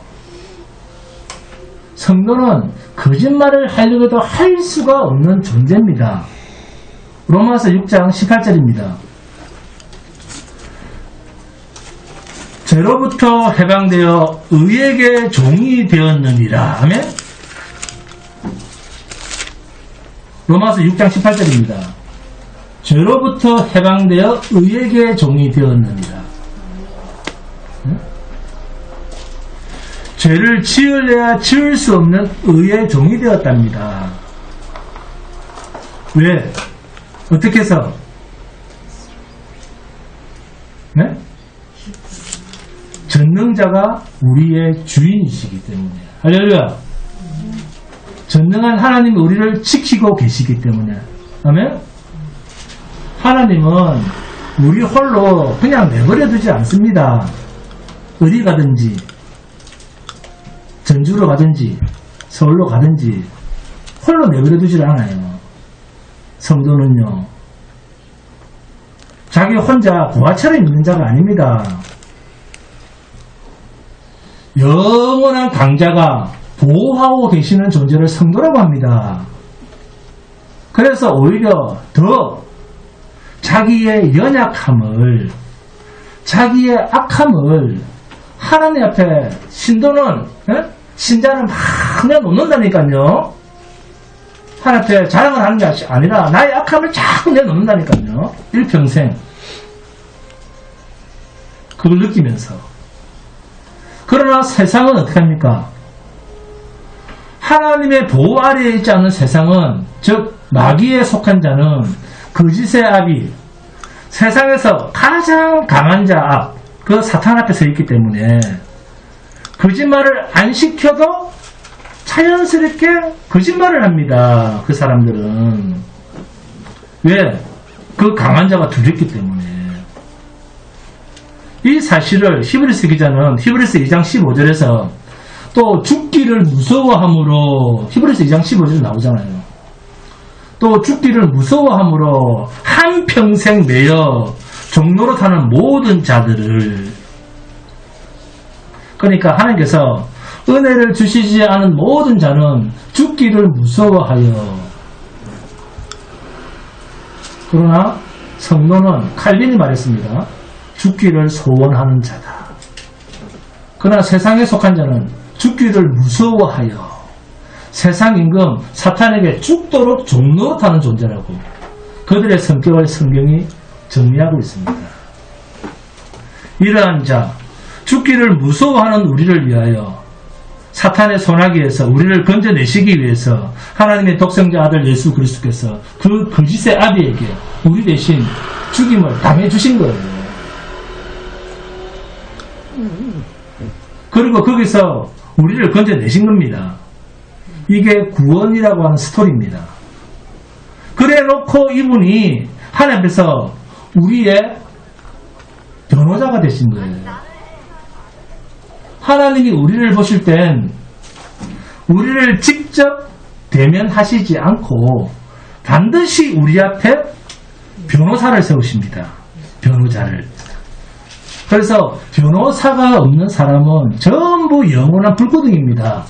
성도는 거짓말을 하려고 해도 할 수가 없는 존재입니다. 로마서 6장 18절입니다. 죄로부터 해방되어 의에게 종이 되었느니라. 아멘? 로마서 6장 18절입니다. 죄로부터 해방되어 의에게 종이 되었느니라. 죄를 지으려야 지을 수 없는 의의 종이 되었답니다. 왜? 어떻게 해서? 네? 전능자가 우리의 주인이시기 때문에. 할렐루야. 전능한 하나님이 우리를 지키고 계시기 때문에. 아멘? 하나님은 우리 홀로 그냥 내버려 두지 않습니다. 어디 가든지, 전주로 가든지, 서울로 가든지, 홀로 내버려 두질 않아요. 성도는요, 자기 혼자 고아처럼 있는 자가 아닙니다. 영원한 강자가 보호하고 계시는 존재를 성도라고 합니다. 그래서 오히려 더 자기의 연약함을, 자기의 악함을 하나님 앞에 신도는, 신자는 막 내놓는다니까요. 하나님 앞에 자랑을 하는 게 아니라 나의 악함을 자꾸 내놓는다니까요. 일평생 그걸 느끼면서. 그러나 세상은 어떻게 합니까? 하나님의 보호 아래에 있지 않은 세상은, 즉 마귀에 속한 자는 거짓의 압이 세상에서 가장 강한 자 앞, 그 사탄 앞에 서 있기 때문에 거짓말을 안 시켜도 자연스럽게 거짓말을 합니다. 그 사람들은. 왜? 그 강한 자가 두렵기 때문에. 이 사실을 히브리서 기자는 히브리서 2장 15절에서 또 죽기를 무서워함으로, 히브리서 2장 15절에 나오잖아요. 또 죽기를 무서워함으로 한평생 매여 종로로 타는 모든 자들을, 그러니까 하나님께서 은혜를 주시지 않은 모든 자는 죽기를 무서워하여, 그러나 성도는 칼빈이 말했습니다. 죽기를 소원하는 자다. 그러나 세상에 속한 자는 죽기를 무서워하여 세상 임금 사탄에게 죽도록 종노릇하는 존재라고 그들의 성격을 성경이 정리하고 있습니다. 이러한 자, 죽기를 무서워하는 우리를 위하여 사탄의 손아귀에서 우리를 건져내시기 위해서 하나님의 독생자 아들 예수 그리스도께서 그 거짓의 아비에게 우리 대신 죽임을 당해주신 거예요. 그리고 거기서 우리를 건져내신 겁니다. 이게 구원이라고 하는 스토리입니다. 그래 놓고 이분이 하나님 앞에서 우리의 변호자가 되신 거예요. 하나님이 우리를 보실 땐 우리를 직접 대면하시지 않고 반드시 우리 앞에 변호사를 세우십니다. 변호자를. 그래서 변호사가 없는 사람은 전부 영원한 불구덩입니다.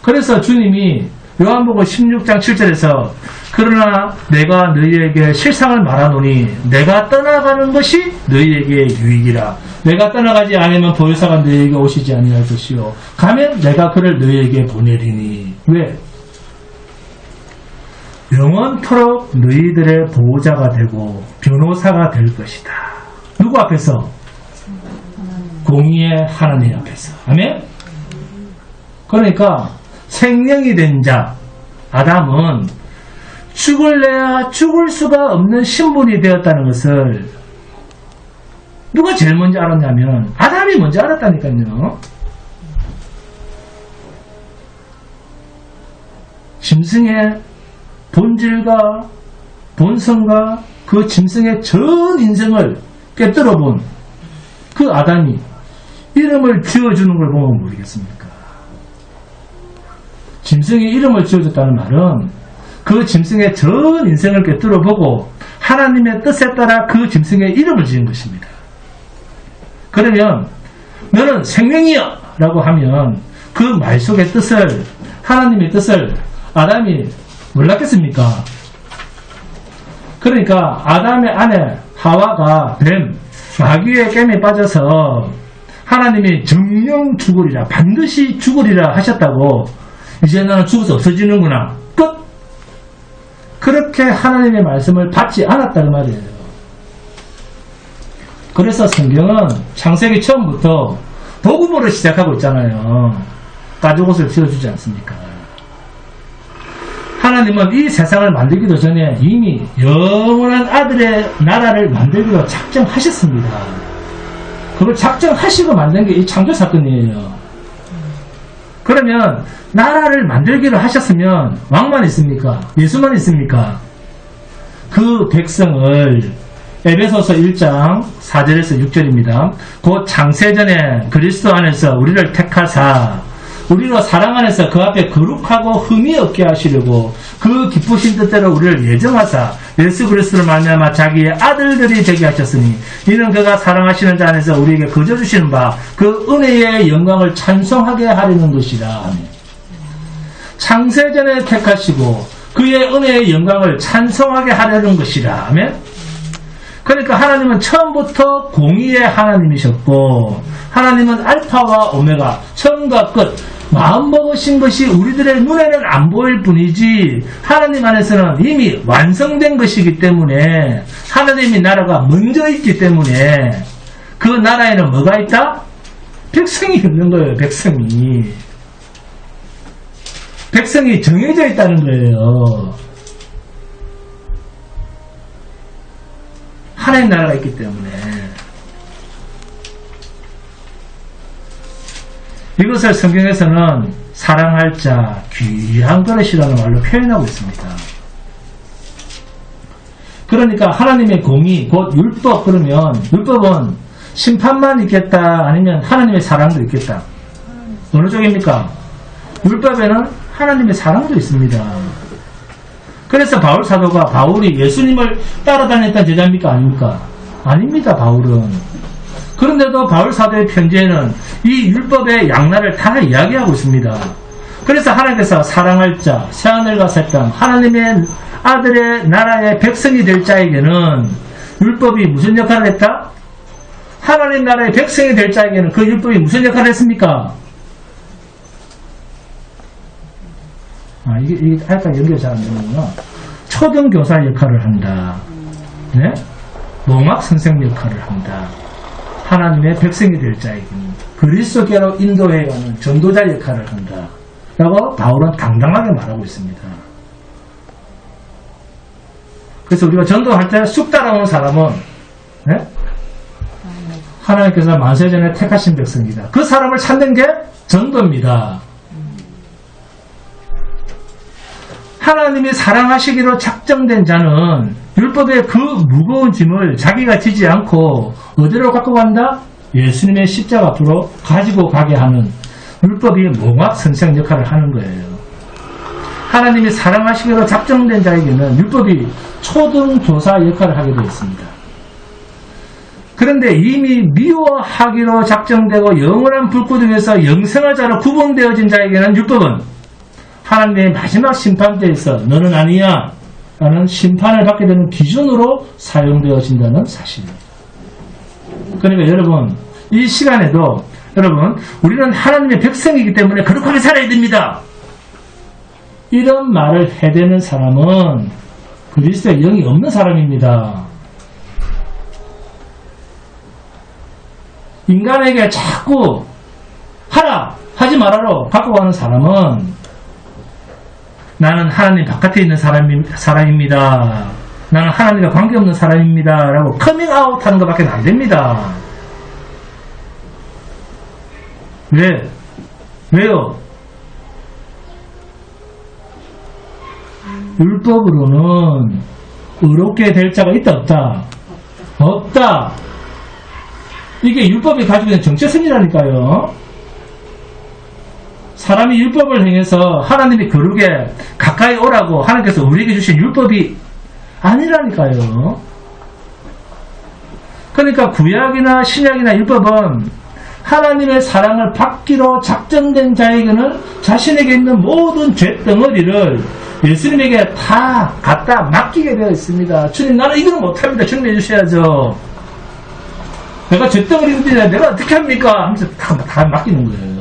그래서 주님이 요한복음 16장 7절에서 그러나 내가 너희에게 실상을 말하노니 내가 떠나가는 것이 너희에게 유익이라. 내가 떠나가지 않으면 보혜사가 너희에게 오시지 아니할 것이요 가면 내가 그를 너희에게 보내리니. 왜? 영원토록 너희들의 보호자가 되고 변호사가 될 것이다. 누구 앞에서? 공의의 하나님 앞에서. 아멘? 그러니까 생명이 된 자 아담은 죽을래야 죽을 수가 없는 신분이 되었다는 것을 누가 제일 먼저 알았냐면 아담이 먼저 알았다니까요. 짐승의 본질과 본성과 그 짐승의 전 인생을 깨뜨려 본 그 아담이 이름을 지어주는 걸 보면 모르겠습니까? 짐승이 이름을 지어줬다는 말은 그 짐승의 전 인생을 깨뜨려 보고 하나님의 뜻에 따라 그 짐승의 이름을 지은 것입니다. 그러면 너는 생명이여 라고 하면 그 말 속의 뜻을, 하나님의 뜻을 아담이 몰랐겠습니까? 그러니까 아담의 아내 하와가 뱀, 마귀의 깸에 빠져서 하나님이 정령 죽으리라, 반드시 죽으리라 하셨다고 이제 나는 죽어서 없어지는구나, 끝! 그렇게 하나님의 말씀을 받지 않았다는 말이에요. 그래서 성경은 창세기 처음부터 복음으로 시작하고 있잖아요. 가죽옷을 지어주지 않습니까? 하나님은 이 세상을 만들기도 전에 이미 영원한 아들의 나라를 만들기로 작정하셨습니다. 그걸 작정하시고 만든 게 이 창조 사건이에요. 그러면 나라를 만들기로 하셨으면 왕만 있습니까? 예수만 있습니까? 그 백성을 에베소서 1장 4절에서 6절입니다. 곧 창세전에 그리스도 안에서 우리를 택하사 우리로 사랑 안에서 그 앞에 거룩하고 흠이 없게 하시려고 그 기쁘신 뜻대로 우리를 예정하사 예수 그리스도를 말미암아 자기의 아들들이 되게 하셨으니 이는 그가 사랑하시는 자 안에서 우리에게 거저 주시는 바 그 은혜의 영광을 찬송하게 하려는 것이라. 창세전에 택하시고 그의 은혜의 영광을 찬송하게 하려는 것이라. 아멘. 그러니까 하나님은 처음부터 공의의 하나님이셨고 하나님은 알파와 오메가, 처음과 끝, 마음먹으신 것이 우리들의 눈에는 안 보일 뿐이지 하나님 안에서는 이미 완성된 것이기 때문에 하나님의 나라가 먼저 있기 때문에 그 나라에는 뭐가 있다? 백성이 있는 거예요. 백성이 정해져 있다는 거예요. 하나님 나라가 있기 때문에 이것을 성경에서는 사랑할 자 귀한 그릇이라는 말로 표현하고 있습니다. 그러니까 하나님의 공의 곧 율법, 그러면 율법은 심판만 있겠다 아니면 하나님의 사랑도 있겠다? 어느 쪽입니까? 율법에는 하나님의 사랑도 있습니다. 그래서 바울 사도가 바울이 예수님을 따라다녔던 제자입니까? 아닙니까? 아닙니다. 바울은. 그런데도 바울 사도의 편지에는 이 율법의 양날을 다 이야기하고 있습니다. 그래서 하나님께서 사랑할 자, 새하늘과 새 땅, 하나님의 아들의 나라의 백성이 될 자에게는 율법이 무슨 역할을 했다? 하나님 나라의 백성이 될 자에게는 그 율법이 무슨 역할을 했습니까? 이게 약간 연결이 잘 안 되는구나. 초등교사 역할을 한다. 네? 몽학 선생 역할을 한다. 하나님의 백성이 될 자에게는 그리스도께로 인도해가는 전도자 역할을 한다. 라고 바울은 당당하게 말하고 있습니다. 그래서 우리가 전도할 때 쑥 따라오는 사람은 네? 하나님께서 만세전에 택하신 백성이다. 그 사람을 찾는 게 전도입니다. 하나님이 사랑하시기로 작정된 자는 율법의 그 무거운 짐을 자기가 지지 않고 어디로 갖고 간다? 예수님의 십자가 앞으로 가지고 가게 하는 율법이 몽학 선생 역할을 하는 거예요. 하나님이 사랑하시기로 작정된 자에게는 율법이 초등교사 역할을 하게 되어 있습니다. 그런데 이미 미워하기로 작정되고 영원한 불구덩이에서 영생할 자로 구분되어진 자에게는 율법은 하나님의 마지막 심판대에서 너는 아니야 라는 심판을 받게 되는 기준으로 사용되어진다는 사실입니다. 그러니까 여러분 이 시간에도 여러분 우리는 하나님의 백성이기 때문에 거룩하게 살아야 됩니다. 이런 말을 해대는 사람은 그리스도의 영이 없는 사람입니다. 인간에게 자꾸 하라 하지 말아로 갖고 가는 사람은 나는 하나님 바깥에 있는 사람입니다. 나는 하나님과 관계없는 사람입니다. 라고 커밍아웃 하는 것밖에 안 됩니다. 왜요? 율법으로는 의롭게 될 자가 있다 없다? 없다. 이게 율법이 가지고 있는 정체성이라니까요. 사람이 율법을 행해서 하나님이 거룩에 가까이 오라고 하나님께서 우리에게 주신 율법이 아니라니까요. 그러니까 구약이나 신약이나 율법은 하나님의 사랑을 받기로 작정된 자에게는 자신에게 있는 모든 죄덩어리를 예수님에게 다 갖다 맡기게 되어 있습니다. 주님 나는 이거는 못합니다. 주님 해주셔야죠. 내가 죄덩어리인데 내가 어떻게 합니까? 하면서 다 맡기는 거예요.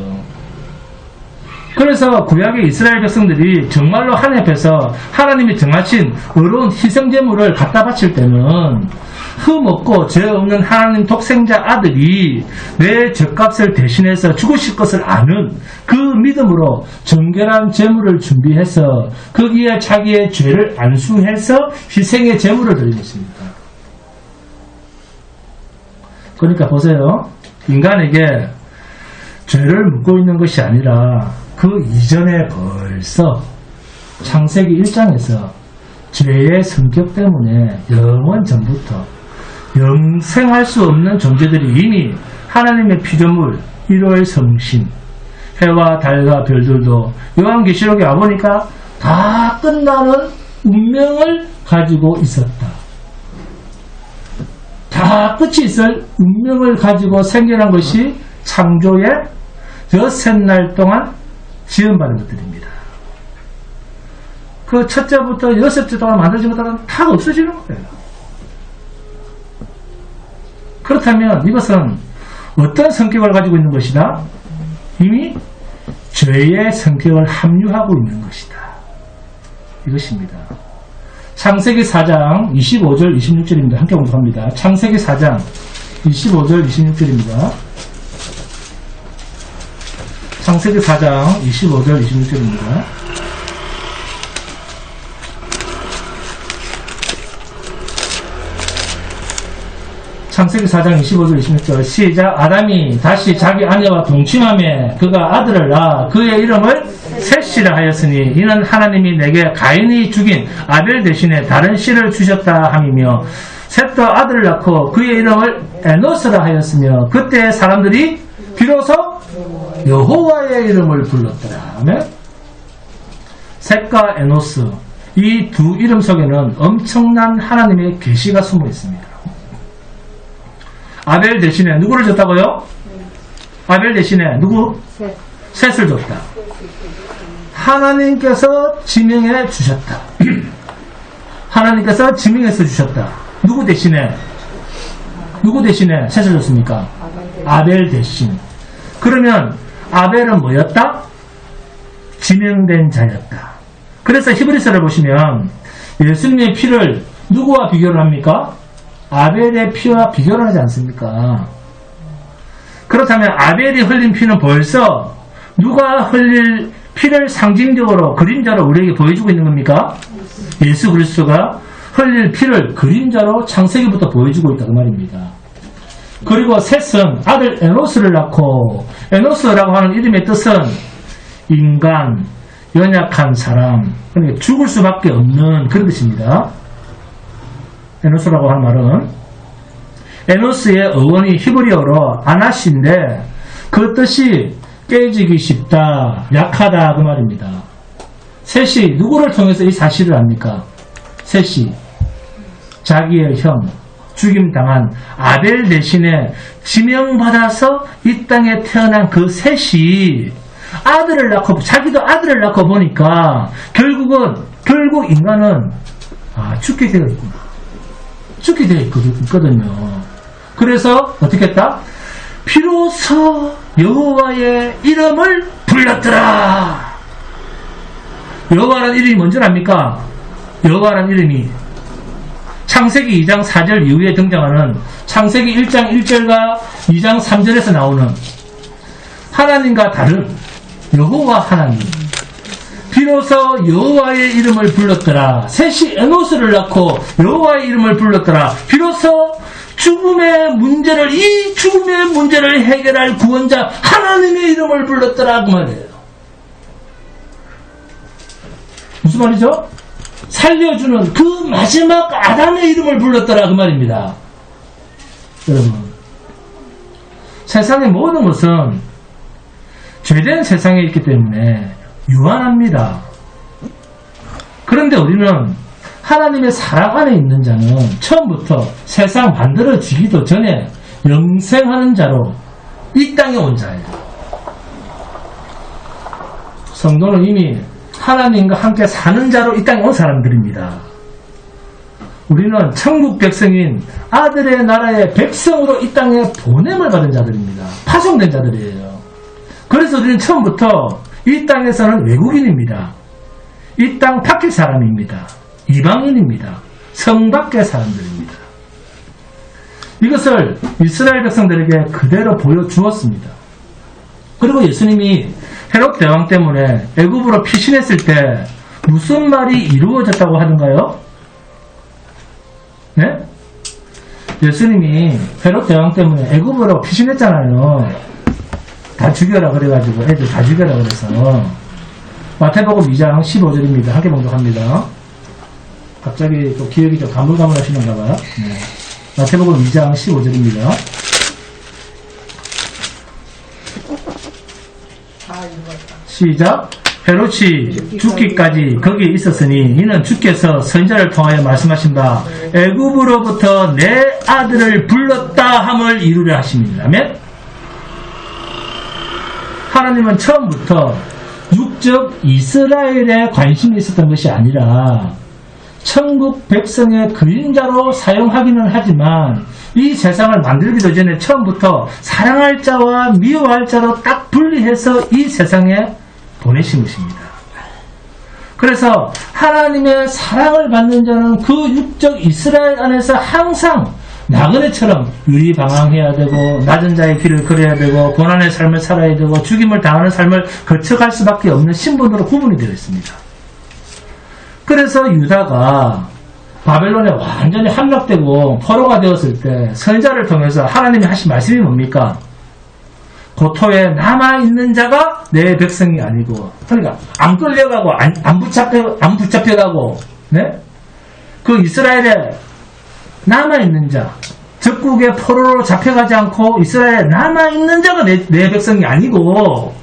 그래서 구약의 이스라엘 백성들이 정말로 하나님 앞에서 하나님이 정하신 의로운 희생제물을 갖다 바칠 때는 흠 없고 죄 없는 하나님 독생자 아들이 내 죄값을 대신해서 죽으실 것을 아는 그 믿음으로 정결한 제물을 준비해서 거기에 자기의 죄를 안수해서 희생의 제물을 드린 것입니다. 그러니까 보세요. 인간에게 죄를 묻고 있는 것이 아니라 그 이전에 벌써 창세기 1장에서 죄의 성격 때문에 영원 전부터 영생할 수 없는 존재들이 이미 하나님의 피조물 1호의 성신 해와 달과 별들도 요한계시록에 와보니까 다 끝나는 운명을 가지고 있었다. 다 끝이 있을 운명을 가지고 생겨난 것이 창조의 엿새날 동안 지음받은 것들입니다. 그 첫째부터 여섯째 동안 만들어진 것들은 다 없어지는 거예요. 그렇다면 이것은 어떤 성격을 가지고 있는 것이다? 이미 죄의 성격을 함유하고 있는 것이다. 이것입니다. 창세기 4장 25절 26절입니다. 함께 공부합니다. 창세기 4장 25절 26절입니다. 창세기 4장 25절 26절입니다. 창세기 4장 25절 26절 시작. 아담이 다시 자기 아내와 동침하며 그가 아들을 낳아 그의 이름을 셋이라 하였으니 이는 하나님이 내게 가인이 죽인 아벨 대신에 다른 씨를 주셨다 함이며 셋도 아들을 낳고 그의 이름을 에노스라 하였으며 그때 사람들이 비로소 여호와의 이름을 불렀더라. 아멘. 셋과 에노스 이 두 이름 속에는 엄청난 하나님의 계시가 숨어 있습니다. 아벨 대신에 누구를 줬다고요? 아벨 대신에 누구? 셋을 줬다. 하나님께서 지명해 주셨다. 하나님께서 지명해서 주셨다. 누구 대신에? 누구 대신에 셋을 줬습니까? 아벨 대신. 그러면 아벨은 뭐였다? 지명된 자였다. 그래서 히브리서를 보시면 예수님의 피를 누구와 비교를 합니까? 아벨의 피와 비교를 하지 않습니까? 그렇다면 아벨이 흘린 피는 벌써 누가 흘릴 피를 상징적으로 그림자로 우리에게 보여주고 있는 겁니까? 예수 그리스도가 흘릴 피를 그림자로 창세기부터 보여주고 있다 그 말입니다. 그리고 셋은 아들 에노스를 낳고 에노스라고 하는 이름의 뜻은 인간, 연약한 사람, 그러니까 죽을 수밖에 없는 그런 뜻입니다. 에노스라고 하는 말은 에노스의 어원이 히브리어로 아나시인데 그 뜻이 깨지기 쉽다, 약하다 그 말입니다. 셋이 누구를 통해서 이 사실을 압니까? 셋이 자기의 형, 죽임당한 아벨 대신에 지명받아서 이 땅에 태어난 그 셋이 아들을 낳고 자기도 아들을 낳고 보니까 결국 인간은 죽게 되어 있구나. 죽게 되어 있거든요. 그래서 어떻게 했다? 비로소 여호와의 이름을 불렀더라. 여호와라는 이름이 뭔지 압니까? 여호와라는 이름이 창세기 2장 4절 이후에 등장하는 창세기 1장 1절과 2장 3절에서 나오는 하나님과 다른 여호와 하나님. 비로소 여호와의 이름을 불렀더라. 셋이 에노스를 낳고 여호와의 이름을 불렀더라. 비로소 죽음의 문제를 해결할 구원자 하나님의 이름을 불렀더라 그 말이에요. 무슨 말이죠? 살려주는 그 마지막 아담의 이름을 불렀더라 그 말입니다. 여러분, 세상의 모든 것은 죄된 세상에 있기 때문에 유한합니다. 그런데 우리는 하나님의 사랑 안에 있는 자는 처음부터 세상 만들어지기도 전에 영생하는 자로 이 땅에 온 자예요. 성도는 이미 하나님과 함께 사는 자로 이 땅에 온 사람들입니다. 우리는 천국 백성인 아들의 나라의 백성으로 이 땅에 보냄을 받은 자들입니다. 파송된 자들이에요. 그래서 우리는 처음부터 이 땅에서는 외국인입니다. 이 땅 밖의 사람입니다. 이방인입니다. 성 밖의 사람들입니다. 이것을 이스라엘 백성들에게 그대로 보여주었습니다. 그리고 예수님이 헤롯 대왕 때문에 애굽으로 피신했을 때 무슨 말이 이루어졌다고 하던가요? 네? 예수님이 헤롯 대왕 때문에 애굽으로 피신했잖아요. 다 죽여라 그래가지고 애들 다 죽여라 그래서 마태복음 2장 15절입니다. 함께 봉독합니다. 갑자기 또 기억이 좀 가물가물하시는가 봐요. 네. 마태복음 2장 15절입니다. 시작. 헤롯이 죽기까지 거기에 있었으니 이는 주께서 선지자를 통하여 말씀하신 바 애굽으로부터 내 아들을 불렀다 함을 이루려 하십니다. 아멘. 하나님은 처음부터 육적 이스라엘에 관심이 있었던 것이 아니라 천국 백성의 그림자로 사용하기는 하지만 이 세상을 만들기도 전에 처음부터 사랑할 자와 미워할 자로 딱 분리해서 이 세상에 보내신 것입니다. 그래서 하나님의 사랑을 받는 자는 그 육적 이스라엘 안에서 항상 나그네처럼 유리방황해야 되고 낮은 자의 길을 걸어야 되고 고난의 삶을 살아야 되고 죽임을 당하는 삶을 거쳐갈 수밖에 없는 신분으로 구분이 되어 있습니다. 그래서 유다가 바벨론에 완전히 함락되고 포로가 되었을 때 선지자를 통해서 하나님이 하신 말씀이 뭡니까? 고토에 남아있는 자가 내 백성이 아니고, 그러니까 안 끌려가고 안 붙잡혀가고, 네? 그 이스라엘에 남아있는 자, 적국의 포로로 잡혀가지 않고 이스라엘에 남아있는 자가 내 백성이 아니고,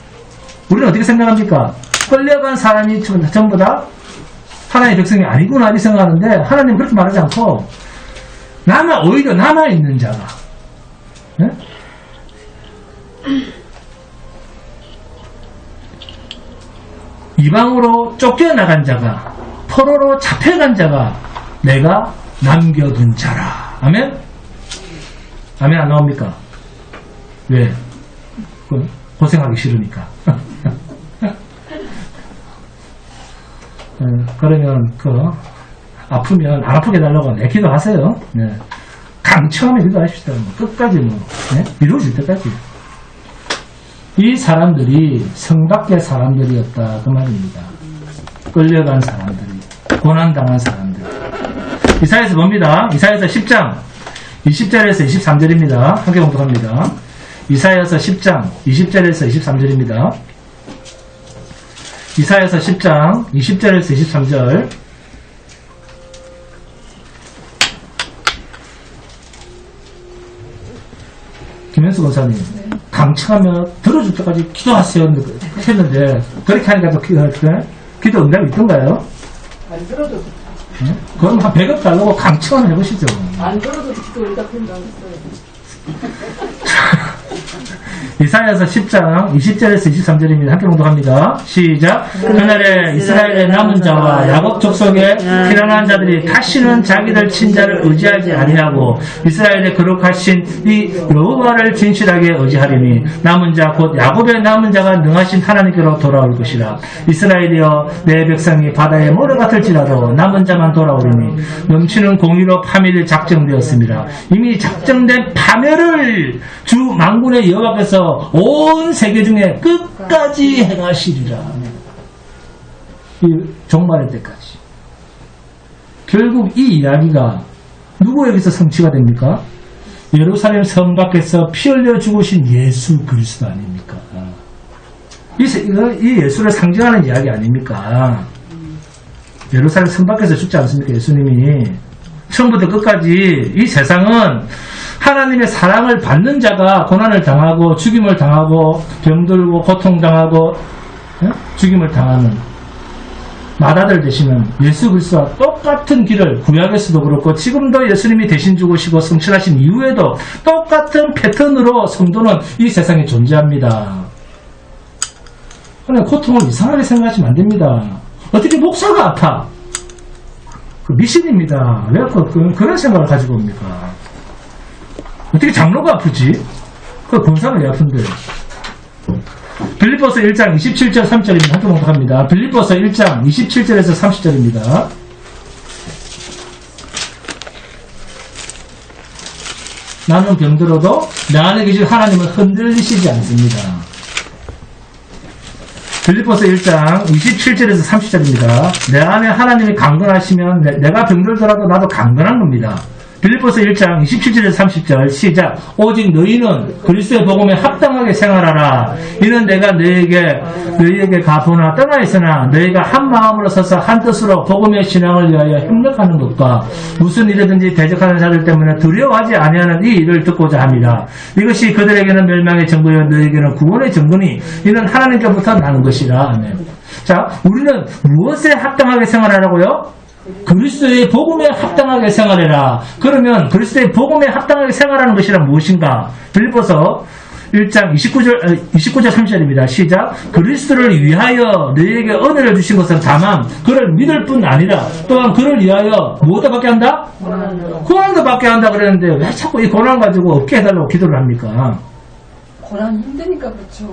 우리는 어떻게 생각합니까? 끌려간 사람이 전부 다 하나님의 백성이 아니구나 이렇게 생각하는데, 하나님은 그렇게 말하지 않고 오히려 남아있는 자가, 네? 이방으로 쫓겨나간 자가, 포로로 잡혀간 자가 내가 남겨둔 자라. 아멘? 아멘 안 나옵니까? 왜? 고생하기 싫으니까. 그러면 아프면 안 아프게 달라고 내 기도하세요. 네. 강처하면 기도하십시다. 끝까지 네? 이루어질 때까지. 이 사람들이 성 밖의 사람들이었다 그 말입니다. 끌려간 사람들이, 고난당한 사람들. 이사야서 봅니다. 이사야서 10장 20절에서 23절입니다. 함께 공독합니다. 이사야서 10장 20절에서 23절입니다. 이사야서 10장 20절에서 23절. 김현수 권사님, 강청하며 들어줄 때까지 기도하세요 했는데 그렇게 하니까 또 기도 응답이 있던가요? 안 들어도 네? 그럼 한 100억 달라고 강청하면 해보시죠. 안 들어도 기도 응답된다고 했어요. 이사야서 10장 20절에서 23절입니다. 함께 공독합니다. 시작. 그날에 이스라엘의 남은 자와 야곱 족속의 피난한 자들이 다시는 자기들 친자를 의지하지 아니하고 이스라엘의 거룩하신 이 여호와를 진실하게 의지하리니 남은 자 곧 야곱의 남은 자가 능하신 하나님께로 돌아올 것이라. 이스라엘이여 내 백성이 바다의 모래 같을지라도 남은 자만 돌아오리니 넘치는 공의로 파멸이 작정되었습니다. 이미 작정된 파멸을 주 만군의 여호와께서 온 세계 중에 끝까지 행하시리라. 이 종말의 때까지. 결국 이 이야기가 누구에게서 성취가 됩니까? 예루살렘 성 밖에서 피 흘려 죽으신 예수 그리스도 아닙니까? 이 예수를 상징하는 이야기 아닙니까? 예루살렘 성 밖에서 죽지 않습니까? 예수님이 처음부터 끝까지 이 세상은 하나님의 사랑을 받는 자가 고난을 당하고 죽임을 당하고 병들고 고통당하고 죽임을 당하는 맏아들 되시는 예수 그리스도와 똑같은 길을 구약에서도 그렇고 지금도 예수님이 대신 죽으시고 성취하신 이후에도 똑같은 패턴으로 성도는 이 세상에 존재합니다. 그러나 고통을 이상하게 생각하시면 안 됩니다. 어떻게 목사가 아파? 그 미신입니다. 왜 그런 생각을 가지고 옵니까? 어떻게 장로가 아프지? 그 본사가 왜 아픈데? 빌립보서 1장 27절 3절입니다. 함께 공독합니다. 빌립보서 1장 27절에서 30절입니다. 나는 병들어도 내 안에 계신 하나님은 흔들리시지 않습니다. 빌립보서 1장 27절에서 30절입니다. 내 안에 하나님이 강건하시면 내가 병들더라도 나도 강건한 겁니다. 빌립보서 1장 27절에서 30절 시작. 오직 너희는 그리스도의 복음에 합당하게 생활하라. 이는 내가 너희에게 가보나 떠나 있으나 너희가 한 마음으로 서서 한 뜻으로 복음의 신앙을 위하여 협력하는 것과 무슨 일이든지 대적하는 자들 때문에 두려워하지 아니하는 이 일을 듣고자 합니다. 이것이 그들에게는 멸망의 정보여 너희에게는 구원의 정보니 이는 하나님께부터 나는 것이라. 아멘. 자, 우리는 무엇에 합당하게 생활하라고요? 그리스도의 복음에 합당하게 생활해라. 그러면 그리스도의 복음에 합당하게 생활하는 것이란 무엇인가? 빌립보서 1장 29절 30절입니다. 시작. 그리스도를 위하여 너희에게 은혜를 주신 것은 다만 그를 믿을 뿐 아니라 또한 그를 위하여 무엇도 받게 한다? 고난도 받게 한다 그랬는데 왜 자꾸 이 고난 가지고 없게 해달라고 기도를 합니까? 고난 힘드니까 그렇죠.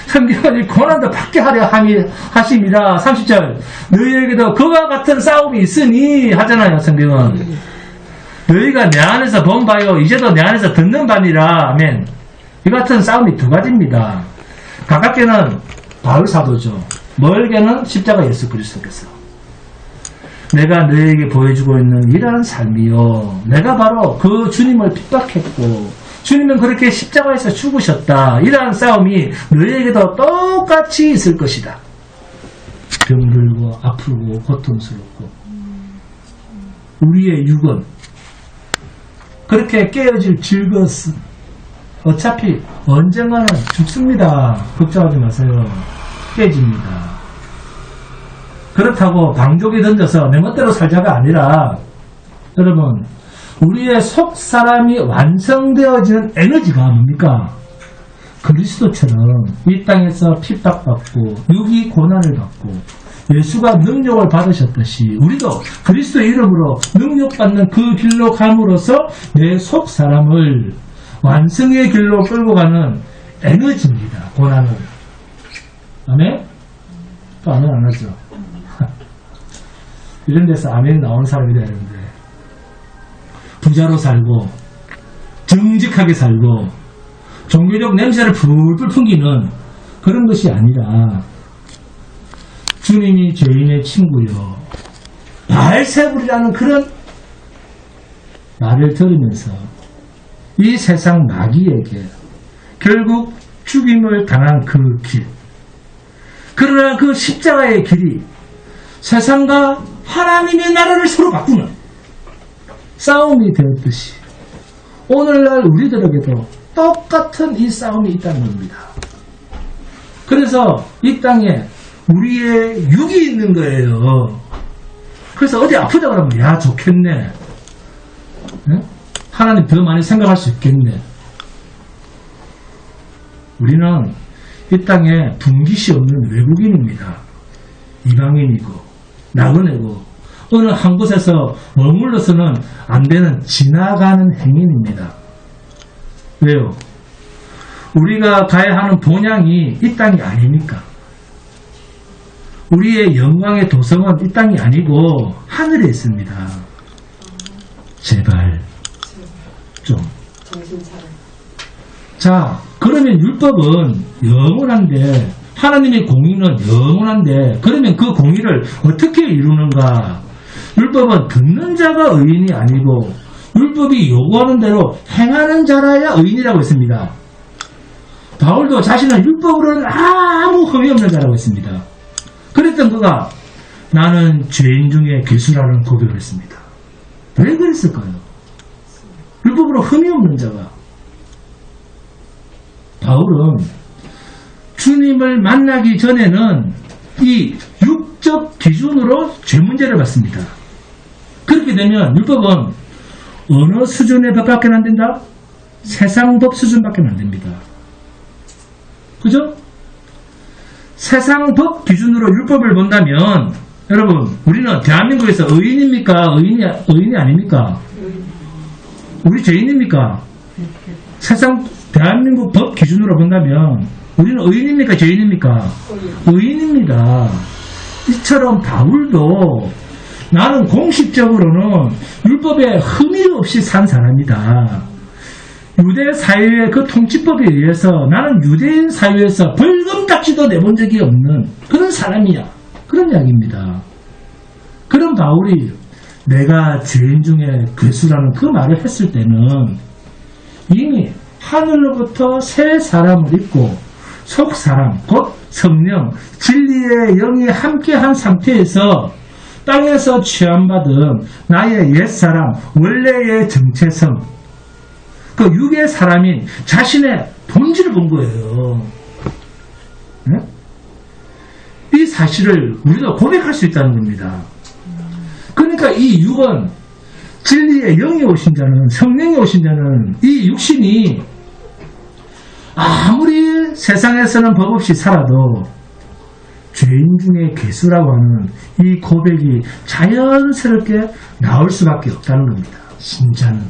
성경은 고난도 받게 하려 하십니다. 30절. 너희에게도 그와 같은 싸움이 있으니 하잖아요. 성경은. 너희가 내 안에서 본 바요 이제도 내 안에서 듣는 바니라. 아멘. 이 같은 싸움이 두 가지입니다. 가깝게는 바울 사도죠. 멀게는 십자가 예수 그리스도께서. 내가 너희에게 보여주고 있는 이러한 삶이요. 내가 바로 그 주님을 핍박했고 주님은 그렇게 십자가에서 죽으셨다. 이러한 싸움이 너희에게도 똑같이 있을 것이다. 병들고 아프고 고통스럽고 우리의 육은 그렇게 깨어질 즐거웠음. 어차피 언젠가는 죽습니다. 걱정하지 마세요. 깨집니다. 그렇다고 방족에 던져서 내 멋대로 살자가 아니라 여러분 우리의 속 사람이 완성되어지는 에너지가 뭡니까? 그리스도처럼 이 땅에서 핍박받고 육이 고난을 받고 예수가 능력을 받으셨듯이 우리도 그리스도의 이름으로 능력받는 그 길로 감으로써 내 속 사람을 완성의 길로 끌고 가는 에너지입니다. 고난은. 아멘? 또 아멘 안 하죠? 이런 데서 아멘 나오는 사람이 돼야 되는데 부자로 살고 정직하게 살고 종교적 냄새를 풀풀 풍기는 그런 것이 아니라 주님이 죄인의 친구요 바알세불이라는 그런 말을 들으면서 이 세상 마귀에게 결국 죽임을 당한 그 길, 그러나 그 십자가의 길이 세상과 하나님의 나라를 서로 바꾸는 싸움이 되었듯이 오늘날 우리들에게도 똑같은 이 싸움이 있다는 겁니다. 그래서 이 땅에 우리의 육이 있는 거예요. 그래서 어디 아프다 그러면 야 좋겠네. 응? 하나님 더 많이 생각할 수 있겠네. 우리는 이 땅에 분깃이 없는 외국인입니다. 이방인이고 나그네고 어느 한 곳에서 머물러서는 안 되는 지나가는 행인입니다. 왜요? 우리가 가야 하는 본향이 이 땅이 아닙니까? 우리의 영광의 도성은 이 땅이 아니고 하늘에 있습니다. 제발 좀. 정신 차려. 자, 그러면 율법은 영원한데 하나님의 공의는 영원한데 그러면 그 공의를 어떻게 이루는가? 율법은 듣는 자가 의인이 아니고 율법이 요구하는 대로 행하는 자라야 의인이라고 했습니다. 바울도 자신은 율법으로는 아무 흠이 없는 자라고 했습니다. 그랬던 그가 나는 죄인 중에 괴수라는 고백을 했습니다. 왜 그랬을까요? 율법으로 흠이 없는 자가. 바울은 주님을 만나기 전에는 이 육적 기준으로 죄 문제를 받습니다. 그렇게 되면 율법은 어느 수준의 법밖에 안 된다? 세상 법 수준밖에 안 됩니다. 그죠? 세상 법 기준으로 율법을 본다면 여러분 우리는 대한민국에서 의인입니까? 의인이 아닙니까? 우리 죄인입니까? 세상 대한민국 법 기준으로 본다면 우리는 의인입니까? 죄인입니까? 의인입니다. 이처럼 바울도 나는 공식적으로는 율법에 흠이 없이 산 사람이다. 유대 사회의 그 통치법에 의해서 나는 유대인 사회에서 벌금딱지도 내본 적이 없는 그런 사람이야. 그런 이야기입니다. 그런 바울이 내가 죄인 중에 괴수라는 그 말을 했을 때는 이미 하늘로부터 새 사람을 입고 속 사람, 곧 성령, 진리의 영이 함께한 상태에서 땅에서 취함받은 나의 옛사람, 원래의 정체성, 그 육의 사람인 자신의 본질을 본 거예요. 네? 이 사실을 우리가 고백할 수 있다는 겁니다. 그러니까 이 육은 진리의 영이 오신 자는, 성령이 오신 자는 이 육신이 아무리 세상에서는 법 없이 살아도 죄인 중에 괴수라고 하는 이 고백이 자연스럽게 나올 수밖에 없다는 겁니다. 신자는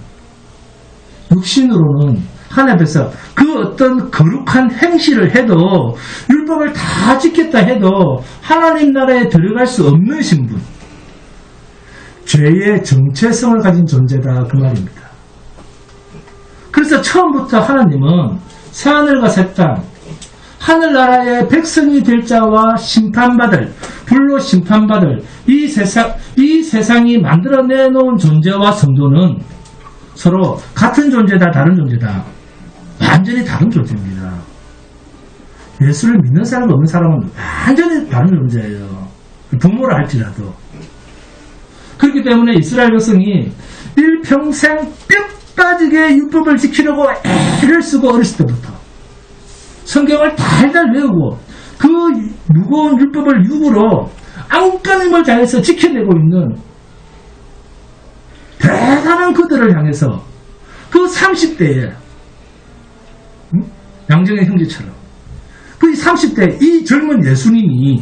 육신으로는 하나님 앞에서 그 어떤 거룩한 행실을 해도 율법을 다 지켰다 해도 하나님 나라에 들어갈 수 없는 신분, 죄의 정체성을 가진 존재다 그 말입니다. 그래서 처음부터 하나님은 새하늘과 새 땅, 하늘나라의 백성이 될 자와 심판받을, 불로 심판받을 이 세상이 만들어내놓은 존재와 성도는 서로 같은 존재다, 다른 존재다. 완전히 다른 존재입니다. 예수를 믿는 사람, 없는 사람은 완전히 다른 존재예요. 부모라 할지라도. 그렇기 때문에 이스라엘 백성이 일평생 뼈 빠지게 율법을 지키려고 애를 쓰고 어렸을 때부터 성경을 달달 외우고 그 무거운 율법을 육으로 안간힘을 다해서 지켜내고 있는 대단한 그들을 향해서 그 30대에 양정의 형제처럼 그 30대 이 젊은 예수님이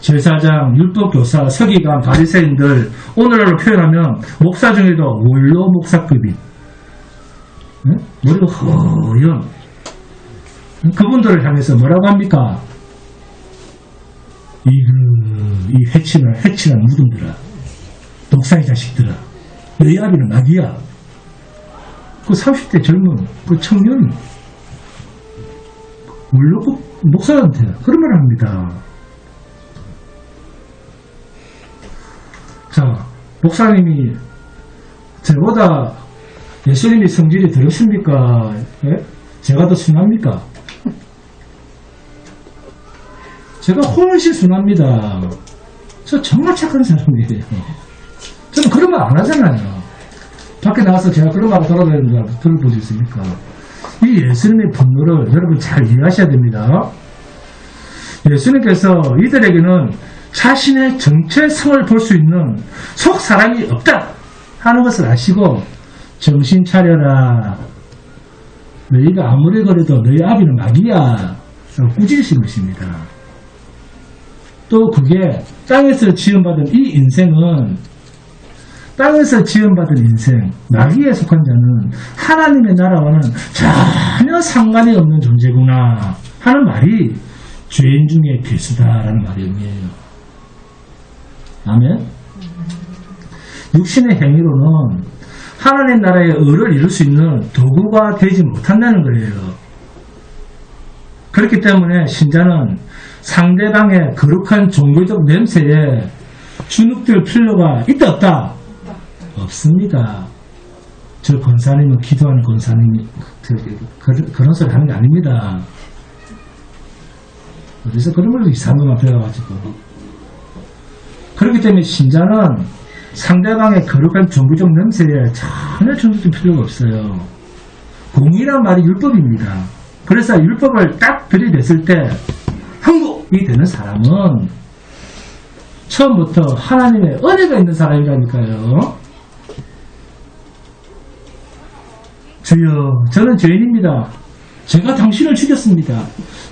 제사장, 율법교사, 서기관, 바리새인들, 오늘날로 표현하면 목사 중에도 원로 목사급인 머리가 허연 그분들을 향해서 뭐라고 합니까? 이 해치는 무덤들아, 독사의 자식들아, 너희 아비는 마귀야. 그 30대 젊은 그 청년이 원로 목사한테 그런 말을 합니다. 자, 목사님이 저보다 예수님이 성질이 더럽습니까? 예? 제가 더 순합니까? 제가 훨씬 순합니다. 저 정말 착한 사람이에요. 저는 그런 말 안 하잖아요. 밖에 나가서 제가 그런 말을 돌아다니는 거 들어볼 수 있습니까? 이 예수님의 분노를 여러분 잘 이해하셔야 됩니다. 예수님께서 이들에게는 자신의 정체성을 볼 수 있는 속 사람이 없다 하는 것을 아시고 정신 차려라. 너희가 아무리 그래도 너희 아비는 마귀야. 꾸짖으신 것입니다. 또 그게 땅에서 지음받은 이 인생은 땅에서 지음받은 인생, 마귀에 속한 자는 하나님의 나라와는 전혀 상관이 없는 존재구나 하는 말이 죄인 중에 괴수다라는 말이 의미해요. 아멘. 육신의 행위로는 하나님 나라의 의를 이룰 수 있는 도구가 되지 못한다는 거예요. 그렇기 때문에 신자는 상대방의 거룩한 종교적 냄새에 주눅들 필요가 있다 없다? 없습니다. 저 권사님은 기도하는 권사님이 그런 소리 하는 게 아닙니다. 어디서 그런 걸 이상한 것만 배워가지고. 그렇기 때문에 신자는 상대방의 거룩한 종교적 냄새에 전혀 주눅들 필요가 없어요. 공의란 말이 율법입니다. 그래서 율법을 딱 들이댔을 때 항복이 되는 사람은 처음부터 하나님의 은혜가 있는 사람이라니까요. 주여, 저는 죄인입니다. 제가 당신을 죽였습니다.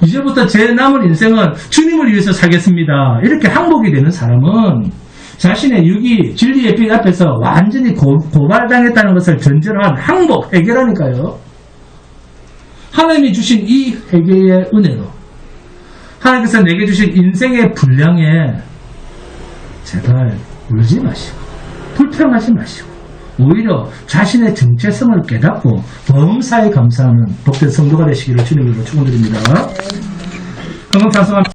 이제부터 제 남은 인생은 주님을 위해서 살겠습니다. 이렇게 항복이 되는 사람은 자신의 육이 진리의 빛 앞에서 완전히 고발당했다는 것을 전제로 한 항복, 해결하니까요. 하나님이 주신 이 회개의 은혜로 하나님께서 내게 주신 인생의 분량에 제발 울지 마시고 불평하지 마시고 오히려 자신의 정체성을 깨닫고 범사에 감사하는 복된 성도가 되시기를 주님으로 축원드립니다. 건강 찬송합니다.